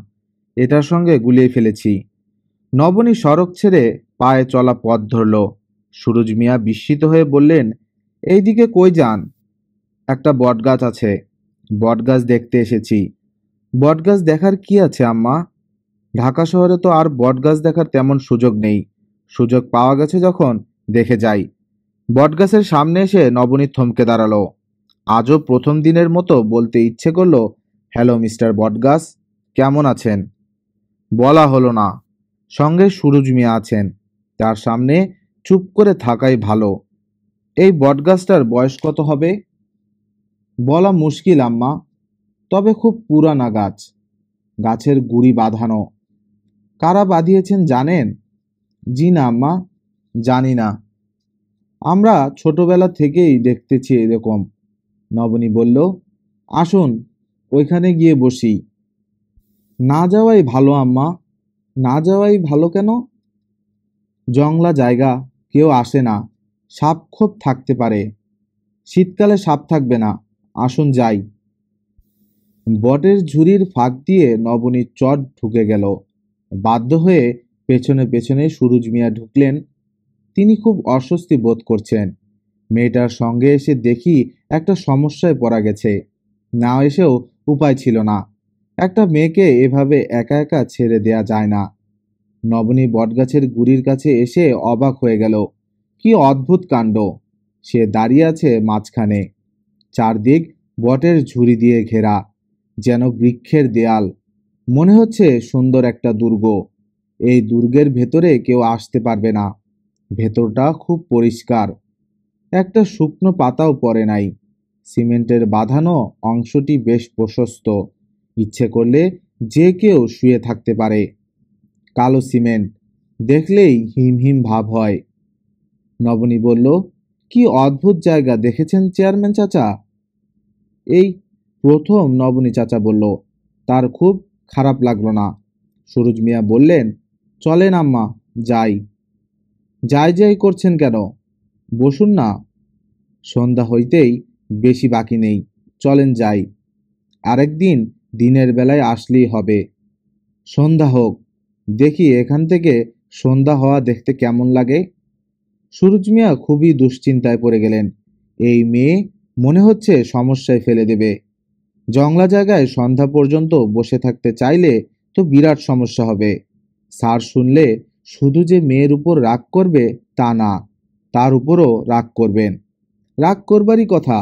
এটার সঙ্গে গুলিয়ে ফেলেছি। নবনী সড়ক ছেড়ে পায়ে চলা পথ ধরল। সুরজ মিয়া বিস্মিত হয়ে বললেন, এইদিকে কই যান? একটা বটগাছ আছে, বটগাছ দেখতে এসেছি। বটগাছ দেখার কি আছে আম্মা? ঢাকা শহরে তো আর বটগাছ দেখার তেমন সুযোগ নেই। সুযোগ পাওয়া গেছে যখন, দেখে যাই। বটগাছের সামনে এসে নবনী থমকে দাঁড়ালো। আজও প্রথম দিনের মতো বলতে ইচ্ছে করলো, হ্যালো মিস্টার বটগাছ, কেমন আছেন? বলা হলো না। সঙ্গে সুরজ মিয়া আছেন, তার সামনে চুপ করে থাকাই ভালো। এই বটগাছটার বয়স কত হবে? বলা মুশকিল আম্মা, তবে খুব পুরানা গাছ। গাছের গুড়ি বাঁধানো। কারা বাঁধিয়েছেন জানেন? জি না আম্মা, জানি না। আমরা ছোটবেলা থেকেই দেখতেছি এরকম। নবনী বলল, আসুন ওইখানে গিয়ে বসি। না যাওয়াই ভালো আম্মা। না যাওয়াই ভালো কেন? জংলা জায়গা, কেউ আসে না, সাপ খোপ থাকতে পারে। শীতকালে সাপ থাকবে না, আসুন যাই। বটের ঝুড়ির ফাঁক দিয়ে নবনীর চট ঢুকে গেল। বাধ্য হয়ে পেছনে পেছনে সুরজ মিয়া ঢুকলেন। তিনি খুব অস্বস্তি বোধ করছেন। মেয়েটার সঙ্গে এসে দেখি একটা সমস্যায় পড়া গেছে। না এসেও উপায় ছিল না। একটা মেয়েকে এভাবে একা একা ছেড়ে দেয়া যায় না। নবনী বটগাছের গুড়ির কাছে এসে অবাক হয়ে গেল। কি অদ্ভুত কাণ্ড! সে দাঁড়িয়ে আছে মাঝখানে। চারদিক বটের ঝুড়ি দিয়ে ঘেরা, যেন বৃক্ষের দেয়াল। মনে হচ্ছে সুন্দর একটা দুর্গ। এই দুর্গের ভেতরে কেউ আসতে পারবে না। ভেতরটা খুব পরিষ্কার। একটা শুকনো পাতাও পড়ে নাই। সিমেন্টের বাঁধানো অংশটি বেশ প্রশস্ত। ইচ্ছে করলে যে কেউ শুয়ে থাকতে পারে। কালো সিমেন্ট, দেখলেই হিম হিম ভাব হয়। নবনী বলল, কি অদ্ভুত জায়গা দেখেছেন চেয়ারম্যান চাচা? এই প্রথম নবনী চাচা বলল। তার খুব খারাপ লাগলো না। সুরজ মিয়া বললেন, চলেন আম্মা, যাই। যাই যাই করছেন কেন? বসুন না। সন্ধ্যা হইতেই বেশি বাকি নেই, চলেন যাই। আরেকদিন দিনের বেলায় আসলেই হবে। সন্ধ্যা হোক, দেখি এখান থেকে সন্ধ্যা হওয়া দেখতে কেমন লাগে। সুরজ মিয়া খুবই দুশ্চিন্তায় পড়ে গেলেন। এই মেয়ে মনে হচ্ছে সমস্যায় ফেলে দেবে। জংলা জায়গায় সন্ধ্যা পর্যন্ত বসে থাকতে চাইলে তো বিরাট সমস্যা হবে। স্যার শুনলে শুধু যে মেয়ের উপর রাগ করবে তা না, তার উপরও রাগ করবেন। রাগ করবারই কথা।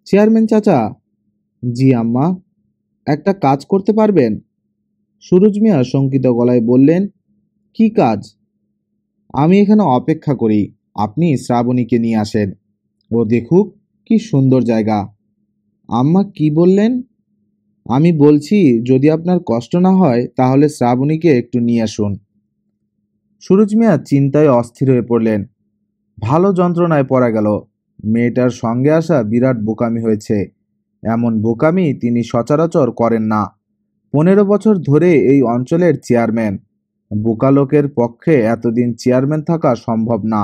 চেয়ারম্যান চাচা। জি আম্মা। একটা কাজ করতে পারবেন? সুরজ মিয়া শঙ্কিত গলায় বললেন, কি কাজ? আমি এখানে অপেক্ষা করি, আপনি শ্রাবণীকে নিয়ে আসেন। ও দেখুক কি সুন্দর জায়গা। আম্মা কি বললেন? আমি বলছি, যদি আপনার কষ্ট না হয় তাহলে শ্রাবণীকে একটু নিয়ে আসুন। সুরজ মিয়া চিন্তায় অস্থির হয়ে পড়লেন। ভালো যন্ত্রণায় পড়া গেল। মেয়েটার সঙ্গে আসা বিরাট বোকামি হয়েছে। এমন বোকামি তিনি সচরাচর করেন না। 15 বছর ধরে এই অঞ্চলের চেয়ারম্যান। বোকা লোকের পক্ষে এতদিন চেয়ারম্যান থাকা সম্ভব না।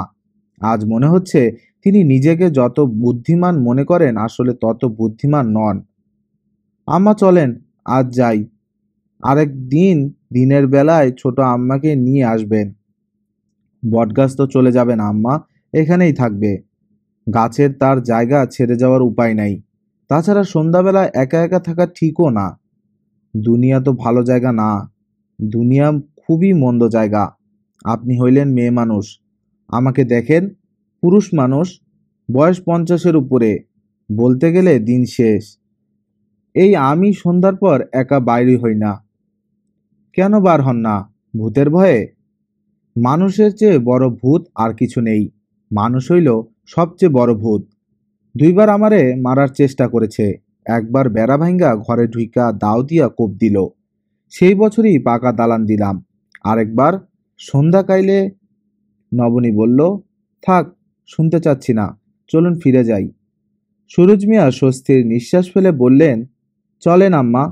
আজ মনে হচ্ছে তিনি নিজেকে যত বুদ্ধিমান মনে করেন আসলে তত বুদ্ধিমান নন। আম্মা চলেন, আজ যাই। আরেক দিন দিনের বেলায় ছোট আম্মাকে নিয়ে আসবেন। বটগাছ তো চলে যাবে না আম্মা, এখানেই থাকবে। গাছের তার জায়গা ছেড়ে যাওয়ার উপায় নাই। তাছাড়া সন্ধ্যাবেলা একা একা থাকা ঠিকও না। দুনিয়া তো ভালো জায়গা না, দুনিয়া খুবই মন্দ জায়গা। আপনি হইলেন মেয়ে মানুষ, আমাকে দেখেন পুরুষ মানুষ, বয়স 50-এর উপরে, বলতে গেলে দিন শেষ। এই আমি সন্ধ্যার পর একা বাইরে হই না। কেন বার হন না? ভূতের ভয়ে? মানুষের চেয়ে বড় ভূত আর কিছু নেই। মানুষ হইল সবচেয়ে বড় ভূত। 2বার আমারে মারার চেষ্টা করেছে। একবার বেড়া ভাঙ্গা ঘরে ঢুইকা দাও দিয়া কোপ দিল, সেই বছরই পাকা দালান দিলাম। আরেকবার সন্ধ্যা কাইলে। নবনী বলল, থাক, শুনতে চাচ্ছি না, চলুন ফিরে যাই। সুরুজ মিয়া স্বস্তির নিঃশ্বাস ফেলে বললেন, চলেন আম্মা।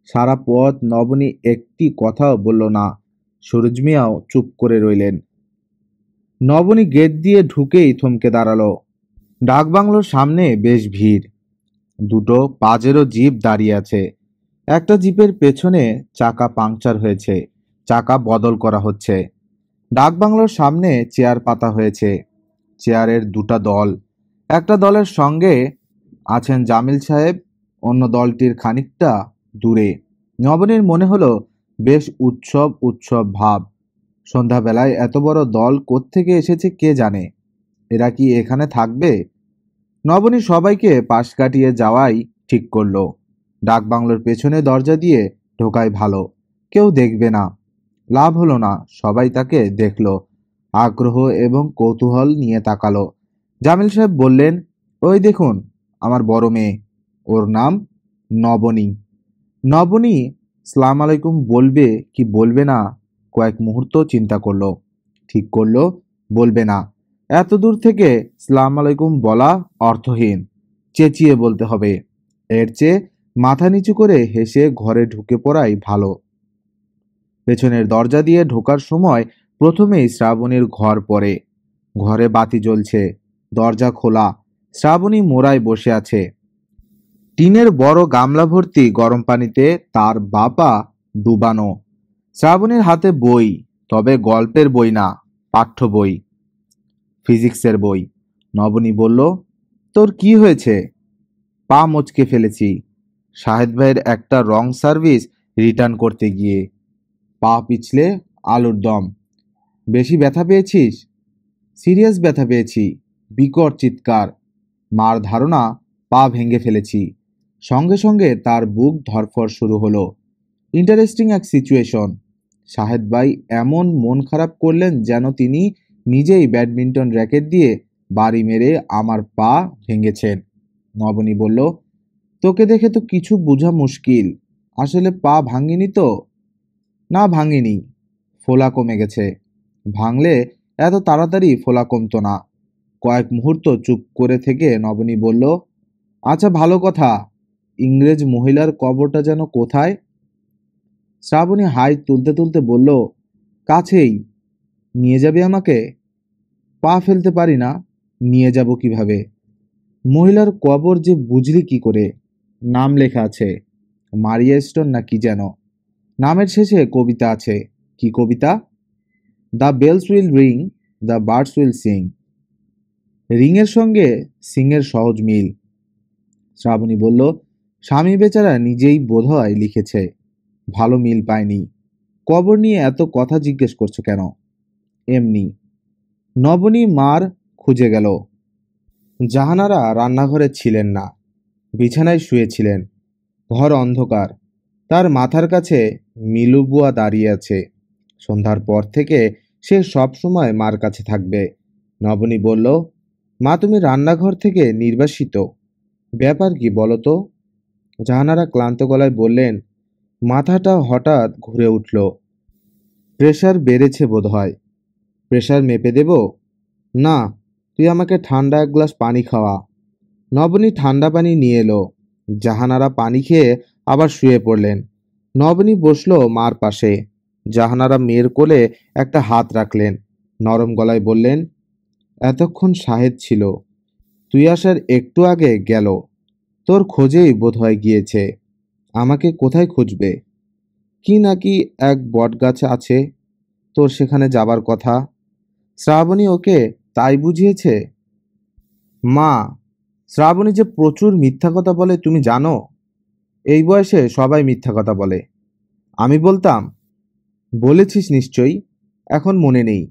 সারা পথ নবনী একটি কথাও বলল না। সুরুজ মিয়াও চুপ করে রইলেন। নবনী গেট দিয়ে ঢুকেই থমকে দাঁড়ালো। ডাকবাংলোর সামনে বেশ ভিড়। 2টো পাজেরো জিপ দাঁড়িয়ে আছে। একটা জিপের পেছনে চাকা পাংচার হয়েছে, চাকা বদল করা হচ্ছে। ডাকবাংলোর সামনে চেয়ার পাতা হয়েছে, চেয়ারের 2টা দল। একটা দলের সঙ্গে আছেন জামিল সাহেব, অন্য দলটির খানিকটা দূরে। নবনীর মনে হলো বেশ উৎসব উৎসব ভাব। সন্ধ্যাবেলায় এত বড় দল কোত্থেকে এসেছে কে জানে। এরা কি এখানে থাকবে? নবনী সবাইকে পাশ কাটিয়ে যাওয়াই ঠিক করলো। ডাকবাংলোর পেছনে দরজা দিয়ে ঢোকাই ভালো, কেউ দেখবে না। লাভ হলো না, সবাই তাকে দেখল, আগ্রহ এবং কৌতূহল নিয়ে তাকালো। জামিল সাহেব বললেন, ওই দেখুন আমার বড় মেয়ে, ওর নাম নবনী। নবনী সালাম আলাইকুম বলবে কি বলবে না কয়েক মুহূর্ত চিন্তা করলো, ঠিক করলো বলবে না। এত দূর থেকে সালাম আলাইকুম বলা অর্থহীন, চেঁচিয়ে বলতে হবে। এর চেয়ে মাথা নিচু করে হেসে ঘরে ঢুকে পড়াই ভালো। পেছনের দরজা দিয়ে ঢোকার সময় প্রথমেই শ্রাবণীর ঘর পড়ে। ঘরে বাতি জ্বলছে, দরজা খোলা। শ্রাবণী মোড়ায় বসে আছে। টিনের বড় গামলা ভর্তি গরম পানিতে তার বাপা ডুবানো। শ্রাবণীর হাতে বই, তবে গল্পের বই না, পাঠ্য বই, ফিজিক্সের বই। নবনী বলল, তোর কি হয়েছে? পা মচকে ফেলেছি শাহেদ ভাইয়ের একটা রং সার্ভিস রিটার্ন করতে গিয়ে। পা পিছলে আলুর দম। বেশি ব্যথা পেয়েছিস? সিরিয়াস ব্যথা পেয়েছি, বিকট চিৎকার। মার ধারণা পা ভেঙে ফেলেছি। সঙ্গে সঙ্গে তার বুক ধড়ফড় শুরু হলো। ইন্টারেস্টিং এক সিচুয়েশন। শাহেদ ভাই এমন মন খারাপ করলেন যেন তিনি নিজেই ব্যাডমিন্টন র্যাকেট দিয়ে বাড়ি মেরে আমার পা ভেঙেছেন। নবনী বলল, তোকে দেখে তো কিছু বোঝা মুশকিল। আসলে পা ভাঙিনি তো? না ভাঙিনি, ফোলা কমে গেছে। ভাঙলে এত তাড়াতাড়ি ফোলা কমতো না। কয়েক মুহূর্ত চুপ করে থেকে নবনী বলল, আচ্ছা ভালো কথা, ইংরেজ মহিলার কবরটা যেন কোথায়? শ্রাবণী হাই তুলতে তুলতে বলল, কাছেই। নিয়ে যাবে আমাকে? পা ফেলতে পারি না, নিয়ে যাব কিভাবে? মহিলার কবর যে বুঝলি কি করে? নাম লেখা আছে, মারিয়া স্টোন না কি যেন। নামের শেষে কবিতা আছে। কি কবিতা? The bells will ring, the birds will sing. রিংয়ের সঙ্গে সিংয়ের সহজ মিল। শ্রাবণী বলল, স্বামী বেচারা নিজেই বোধহয় লিখেছে, ভালো মিল পায়নি। কবর নিয়ে এত কথা জিজ্ঞেস করছো কেন? এমনি। নবনী মার খুঁজে গেল। জাহানারা রান্নাঘরে ছিলেন না, বিছানায় শুয়েছিলেন। ঘর অন্ধকার। তার মাথার কাছে মিলুবুয়া দাঁড়িয়ে আছে। সন্ধ্যার পর থেকে সে সব সময় মার কাছে থাকবে। নবনী বলল, মা তুমি রান্নাঘর থেকে নির্বাসিত, ব্যাপার কি বলো তো? জাহানারা ক্লান্ত গলায় বললেন, মাথাটা হঠাৎ ঘুরে উঠল। প্রেশার বেড়েছে বোধহয়। প্রেশার মেপে দেব? না, তুই আমাকে ঠান্ডা এক গ্লাস পানি খাওয়া। নবনী ঠান্ডা পানি নিয়ে এলো। জাহানারা পানি খেয়ে আবার শুয়ে পড়লেন। নবনী বসলো মার পাশে। জাহানারা মেয়ের কোলে একটা হাত রাখলেন। নরম গলায় বললেন, এতক্ষণ শাহেদ ছিল, তুই আসার একটু আগে গেল, তোর খোঁজেই বোধহয় গিয়েছে। আমাকে কোথায় খুঁজবে? কি নাকি এক বটগাছ আছে, তোর সেখানে যাবার কথা। শ্রাবণী ওকে তাই বুঝিয়েছে? মা, শ্রাবণী যে প্রচুর মিথ্যা কথা বলে তুমি জানো? এই বয়সে সবাই মিথ্যা কথা বলে। আমি বলতাম? বলেছিস নিশ্চয়ই, এখন মনে নেই।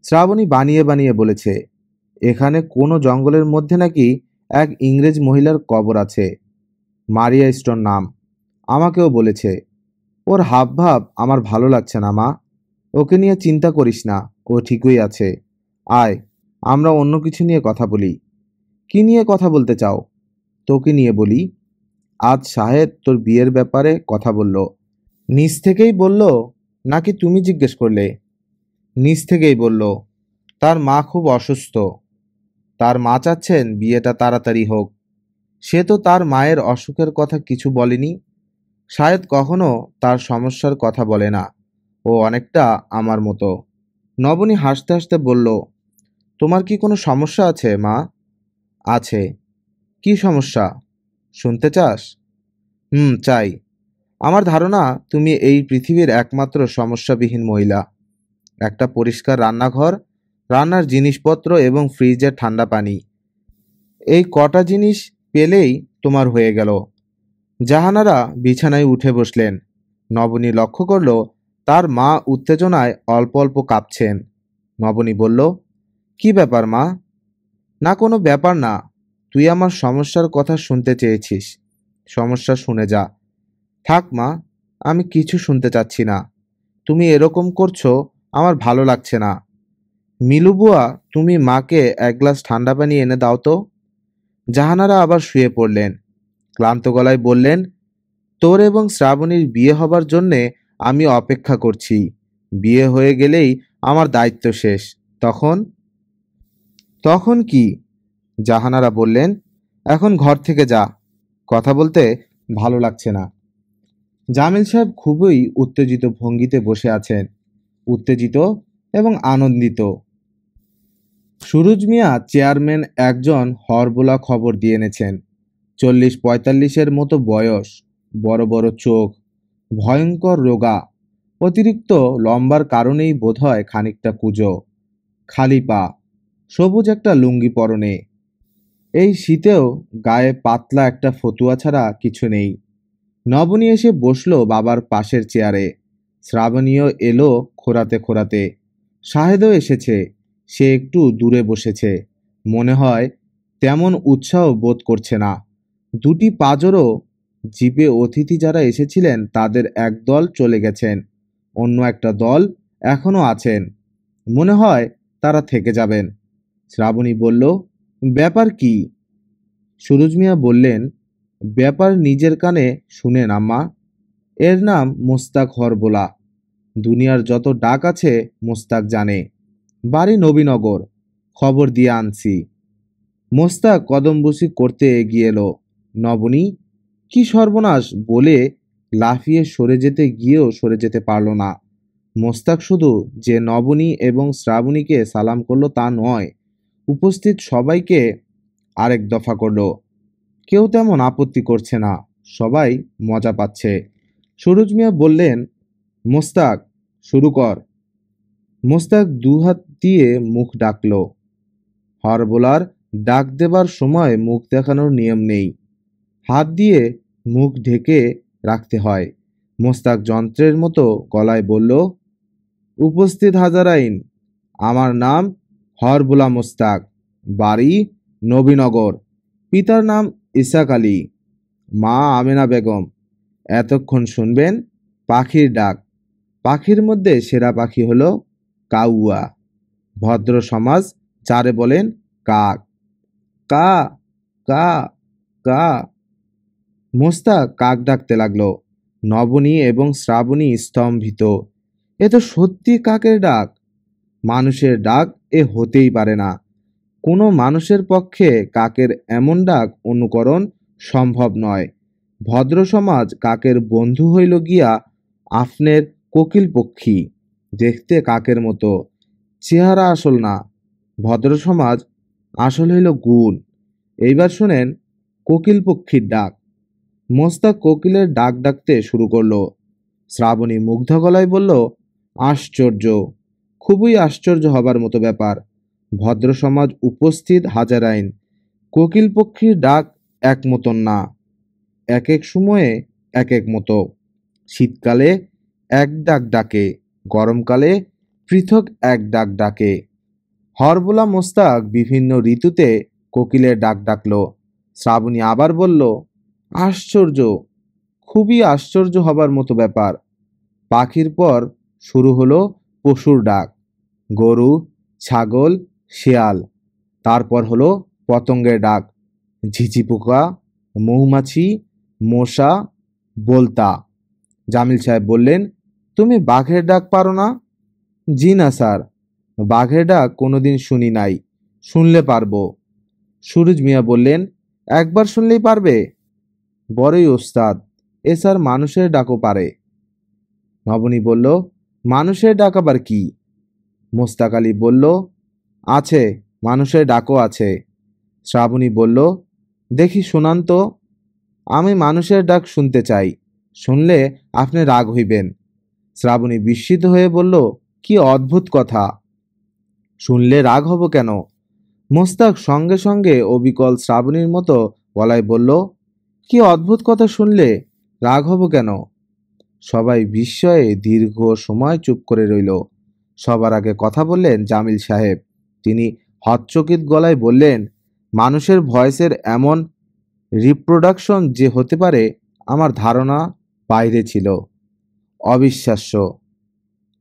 শ্রাবণী বানিয়ে বানিয়ে বলেছে এখানে কোনো জঙ্গলের মধ্যে নাকি এক ইংরেজ মহিলার কবর আছে, মারিয়া স্টোন নাম। আমাকেও বলেছে। ওর হাবভাব আমার ভালো লাগছে না মা। ওকে নিয়ে চিন্তা করিস না, ও ঠিকই আছে। আয়, আমরা অন্য কিছু নিয়ে কথা বলি। কি নিয়ে কথা বলতে চাও? তোকে নিয়ে বলি। আজ সাহেব তোর বিয়ের ব্যাপারে কথা বলল। নিজ থেকেই বলল নাকি তুমি জিজ্ঞেস করলে? নিজ থেকেই বলল। তার মা খুব অসুস্থ। তার মা চাচ্ছেন বিয়েটা তাড়াতাড়ি হোক। সে তো তার মায়ের অসুখের কথা কিছু বলেনি। শায়দ কখনো তার সমস্যার কথা বলে না। ও অনেকটা আমার মতো। নবনী হাসতে হাসতে বলল, তোমার কি কোনো সমস্যা আছে মা? আছে। কি সমস্যা? শুনতে চাস? চাই। আমার ধারণা তুমি এই পৃথিবীর একমাত্র সমস্যাবিহীন মহিলা। একটা পরিষ্কার রান্নাঘর, রান্নার জিনিসপত্র এবং ফ্রিজের ঠান্ডা পানি, এই কটা জিনিস পেলেই তোমার হয়ে গেল। জাহানারা বিছানায় উঠে বসলেন। নবনী লক্ষ্য করল তার মা উত্তেজনায় অল্প অল্প কাঁপছেন। নবনী বলল, কি ব্যাপার মা? না, কোনো ব্যাপার না। তুই আমার সমস্যার কথা শুনতে চেয়েছিস, সমস্যা শুনে যা। থাক মা, আমি কিছু শুনতে চাচ্ছি না। তুমি এরকম করছো, আমার ভালো লাগছে না। মিলু বুয়া, তুমি মাকে এক গ্লাস ঠান্ডা পানি এনে দাও তো। জাহানারা আবার শুয়ে পড়লেন। ক্লান্ত গলায় বললেন, তোর এবং শ্রাবণীর বিয়ে হবার জন্যে আমি অপেক্ষা করছি। বিয়ে হয়ে গেলেই আমার দায়িত্ব শেষ। তখন? তখন কি? জাহানারা বললেন, এখন ঘর থেকে যা। কথা বলতে ভালো লাগছে না। জামিল সাহেব খুবই উত্তেজিত ভঙ্গিতে বসে আছেন, উত্তেজিত এবং আনন্দিত। সুরুজ মিয়া চেয়ারম্যান একজন হরবোলা খবর দিয়ে এনেছেন। 40-45-এর মতো বয়স, বড় বড় চোখ, ভয়ঙ্কর রোগা, অতিরিক্ত লম্বার কারণেই বোধহয় খানিকটা কুঁজো, খালি পা, সবুজ একটা লুঙ্গি পরনে। এই শীতেও গায়ে পাতলা একটা ফতুয়া ছাড়া কিছু নেই। নবনী এসে বসলো বাবার পাশের চেয়ারে। শ্রাবণীও এলো খোরাতে খোরাতে। শাহেদও এসেছে। সে একটু দূরে বসেছে। মনে হয় তেমন উৎসাহ বোধ করছে না। দুটি পাজরও জিপে অতিথি যারা এসেছিলেন তাদের এক দল চলে গেছেন, অন্য একটা দল এখনো আছেন। মনে হয় তারা থেকে যাবেন। শ্রাবণী বলল, ব্যাপার কি? সুরুজ মিয়া বললেন, ব্যাপার নিজের কানে শুনেন আম্মা। এর নাম মোস্তাক হরবোলা। দুনিয়ার যত ডাক আছে মোস্তাক জানে। বাড়ি নবীনগর। খবর দিয়ে আনছি। মোস্তাক কদমবুসি করতে এগিয়ে এলো। নবনী, কি সর্বনাশ বলে লাফিয়ে সরে যেতে গিয়েও সরে যেতে পারল না। মোস্তাক শুধু যে নবনী এবং শ্রাবণীকে সালাম করলো তা নয়, উপস্থিত সবাইকে আরেক দফা করলো। কেউ তেমন আপত্তি করছে না, সবাই মজা পাচ্ছে। সুরুজ মিয়া বললেন, মোস্তাক, শুরু কর। মোস্তাক দুহাত দিয়ে মুখ ডাকল। হরবোলার ডাক দেবার সময় মুখ দেখানোর নিয়ম নেই, হাত দিয়ে মুখ ঢেকে রাখতে হয়। মোস্তাক যন্ত্রের মতো গলায় বলল, উপস্থিত হাজারাইন, আমার নাম হরবোলা মোস্তাক, বাড়ি নবীনগর, পিতার নাম ইসাক আলী, মা আমেনা বেগম। এতক্ষণ শুনবেন পাখির ডাক। পাখির মধ্যে সেরা পাখি হলো কাউয়া। ভদ্র সমাজ চারে বলেন কাক। কা কা কা। মোস্তাক কাক ডাকতে লাগলো। নবনী এবং শ্রাবণী স্তম্ভিত। এ তো সত্যি কাকের ডাক। মানুষের ডাক এ হতেই পারে না। কোনো মানুষের পক্ষে কাকের এমন ডাক অনুকরণ সম্ভব নয়। ভদ্র সমাজ কাকের বন্ধু হইল গিয়া আফনের কোকিল পক্ষী, দেখতে কাকের মতো, চেহারা আসল না। ভদ্র সমাজ আসল হইল গুণ। এইবার শোনেন কোকিল পক্ষীর ডাক। মোস্তাক কোকিলের ডাক ডাকতে শুরু করলো। শ্রাবণী মুগ্ধ গলায় বলল, আশ্চর্য, খুবই আশ্চর্য হবার মতো ব্যাপার। ভদ্র সমাজ উপস্থিত হাজার আইন, কোকিল পক্ষীর ডাক এক মতন না, এক এক সময়ে এক এক মতো। শীতকালে এক ডাক ডাকে, গরমকালে পৃথক এক ডাক ডাকে। হরবোলা মোস্তাক বিভিন্ন ঋতুতে কোকিলের ডাক ডাকল। শ্রাবণী আবার বলল, আশ্চর্য, খুবই আশ্চর্য হবার মতো ব্যাপার। পাখির পর শুরু হলো পশুর ডাক, গরু, ছাগল, শেয়াল। তারপর হলো পতঙ্গের ডাক, ঝিঝি পোকা, মৌমাছি, মশা, বোলতা। জামিল সাহেব বললেন, তুমি বাঘের ডাক পারো না? জি না স্যার, বাঘের ডাক কোনোদিন শুনি নাই, শুনলে পারবো। সুরুজ মিয়া বললেন, একবার শুনলেই পারবে? বড়ই ওস্তাদ, এ স্যার মানুষের ডাকও পারে। নবনী বলল, মানুষের ডাক আবার কি? মোস্তাক আলী বলল, আছে, মানুষের ডাকও আছে। শ্রাবণী বলল, দেখি শোনান তো। আমি মানুষের ডাক শুনতে চাই, শুনলে আপনি রাগ হইবেন। শ্রাবণী বিস্মিত হয়ে বলল, কি অদ্ভুত কথা, শুনলে রাগ হব কেন? মোস্তাক সঙ্গে সঙ্গে অবিকল শ্রাবণীর মতো গলায় বলল, কি অদ্ভুত কথা শুনলে রাগ হব কেন? সবাই বিস্ময়ে দীর্ঘ সময় চুপ করে রইল। সবার আগে কথা বললেন জামিল সাহেব। তিনি হতচকিত গলায় বললেন, মানুষের ভয়েসের এমন রিপ্রোডাকশন যে হতে পারে আমার ধারণা বাইরে ছিল। অবিশ্বাস্য,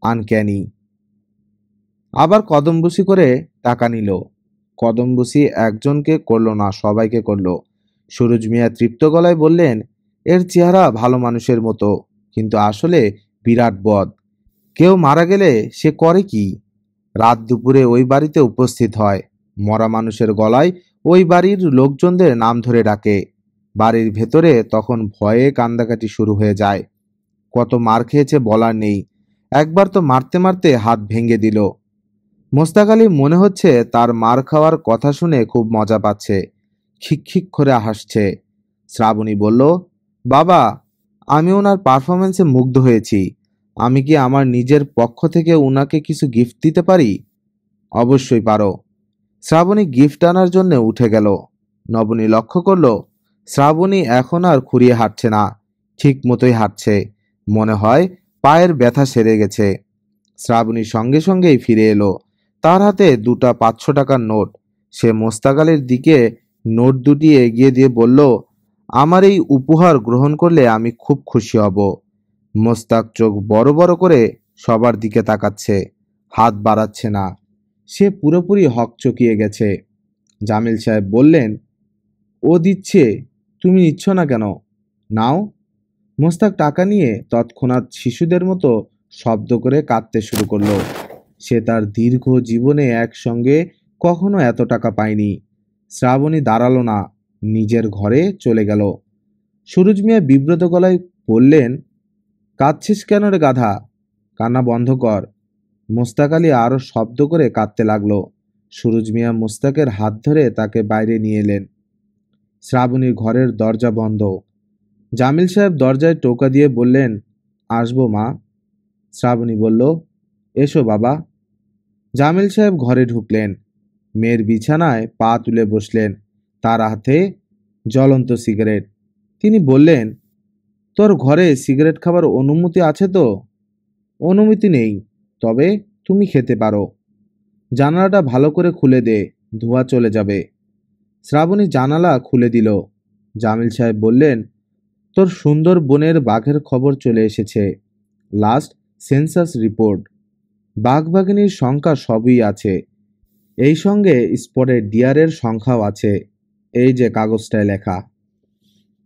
আনক্যানি। আবার কদমবুসি করে টাকা নিল। কদমবুসি একজনকে করলো না, সবাইকে করলো। সুরুজ মিয়া তৃপ্ত গলায় বললেন, এর চেহারা ভালো মানুষের মতো, কিন্তু আসলে বিরাট বদ। কেউ মারা গেলে সে করে কি? রাত দুপুরে ওই বাড়িতে উপস্থিত হয়, মরা মানুষের গলায় ওই বাড়ির লোকজনদের নাম ধরে ডাকে। বাড়ির ভেতরে তখন ভয়ে কান্দাকাটি শুরু হয়ে যায়। কত মার খেয়েছে বলার নেই, একবার তো মারতে মারতে হাত ভেঙে দিল। মোস্তাক আলী মনে হচ্ছে তার মার খাওয়ার কথা শুনে খুব মজা পাচ্ছে, খিকখিক করে হাসছে। শ্রাবণী বলল, বাবা, আমি ওনার পারফরমেন্সে মুগ্ধ হয়েছি। আমি কি আমার নিজের পক্ষ থেকে ওনাকে কিছু গিফট দিতে পারি? অবশ্যই পারো। শ্রাবণী গিফট আনার জন্য উঠে গেল। নবনী লক্ষ্য করল, শ্রাবণী এখন আর খুঁড়িয়ে হাঁটছে না, ঠিক মতোই হাঁটছে। মনে হয় পায়ের ব্যথা সেরে গেছে। শ্রাবণী সঙ্গে সঙ্গেই ফিরে এলো। তার হাতে দুটা 500 টাকার নোট। সে মোস্তাক আলীর দিকে নোট দুটি এগিয়ে দিয়ে বলল, আমার এই উপহার গ্রহণ করলে আমি খুব খুশি হব। মোস্তাক চোখ বড় বড় করে সবার দিকে তাকাচ্ছে, হাত বাড়াচ্ছে না। সে পুরোপুরি হকচকিয়ে গেছে। জামিল সাহেব বললেন, ও দিচ্ছে, তুমি নিচ্ছ না কেন? নাও। মোস্তাক টাকা নিয়ে তৎক্ষণাৎ শিশুদের মতো শব্দ করে কাঁদতে শুরু করলো। সে তার দীর্ঘ জীবনে একসঙ্গে কখনো এত টাকা পায়নি। শ্রাবণী দাঁড়ালো না, নিজের ঘরে চলে গেল। সুরুজ মিয়া বিব্রত গলায় বললেন, কাঁদছিস কেন রে গাধা, কান্না বন্ধ কর। মোস্তাক আলী আরো শব্দ করে কাঁদতে লাগলো। সুরুজ মিয়া মোস্তাকের হাত ধরে তাকে বাইরে নিয়ে এলেন। শ্রাবণীর ঘরের দরজা বন্ধ। জামিল সাহেব দরজায় টোকা দিয়ে বললেন, আসবো মা? শ্রাবণী বলল, এসো বাবা। জামিল সাহেব ঘরে ঢুকলেন। মেয়ের বিছানায় পা তুলে বসলেন, তার হাতে জ্বলন্ত সিগারেট। তিনি বললেন, তোর ঘরে সিগারেট খাবার অনুমতি আছে তো? অনুমতি নেই, তবে তুমি খেতে পারো। জানালাটা ভালো করে খুলে দে, ধোঁয়া চলে যাবে। শ্রাবণী জানালা খুলে দিল। জামিল সাহেব বললেন, তোর সুন্দর বোনের বাঘের খবর চলে এসেছে, লাস্ট সেন্সাস রিপোর্ট। বাঘবাঘিনীর সংখ্যা সবই আছে, এই সঙ্গে স্পটেড ডিয়ারের সংখ্যাও আছে। এই যে কাগজটায় লেখা।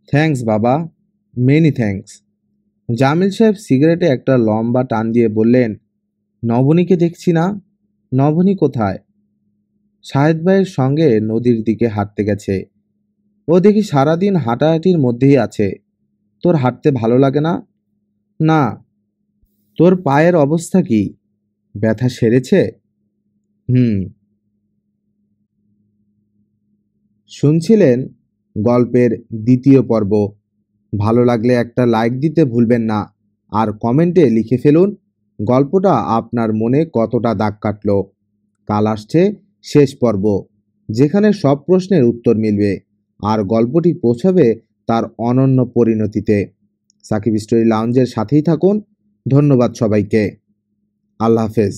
থ্যাঙ্কস বাবা, মেনি থ্যাঙ্কস। জামিল সাহেব সিগারেটে একটা লম্বা টান দিয়ে বললেন, নবনীকে দেখছি না। নবনী কোথায়? শাহেদ ভাইয়ের সঙ্গে নদীর দিকে হাঁটতে গেছে। ও দেখি সারাদিন হাঁটাহাঁটির মধ্যেই আছে। তোর হাঁটতে ভালো লাগে না? না। তোর পায়ের অবস্থা কি, ব্যথা সেরেছে? হুম। শুনছিলেন গল্পের দ্বিতীয় পর্ব। ভালো লাগলে একটা লাইক দিতে ভুলবেন না, আর কমেন্টে লিখে ফেলুন গল্পটা আপনার মনে কতটা দাগ কাটলো। কাল আসছে শেষ পর্ব, যেখানে সব প্রশ্নের উত্তর মিলবে আর গল্পটি পৌঁছাবে তার অনন্য পরিণতিতে। সাকিব স্টোরি লাউঞ্জের সাথেই থাকুন। ধন্যবাদ সবাইকে। আল্লাহ হাফেজ।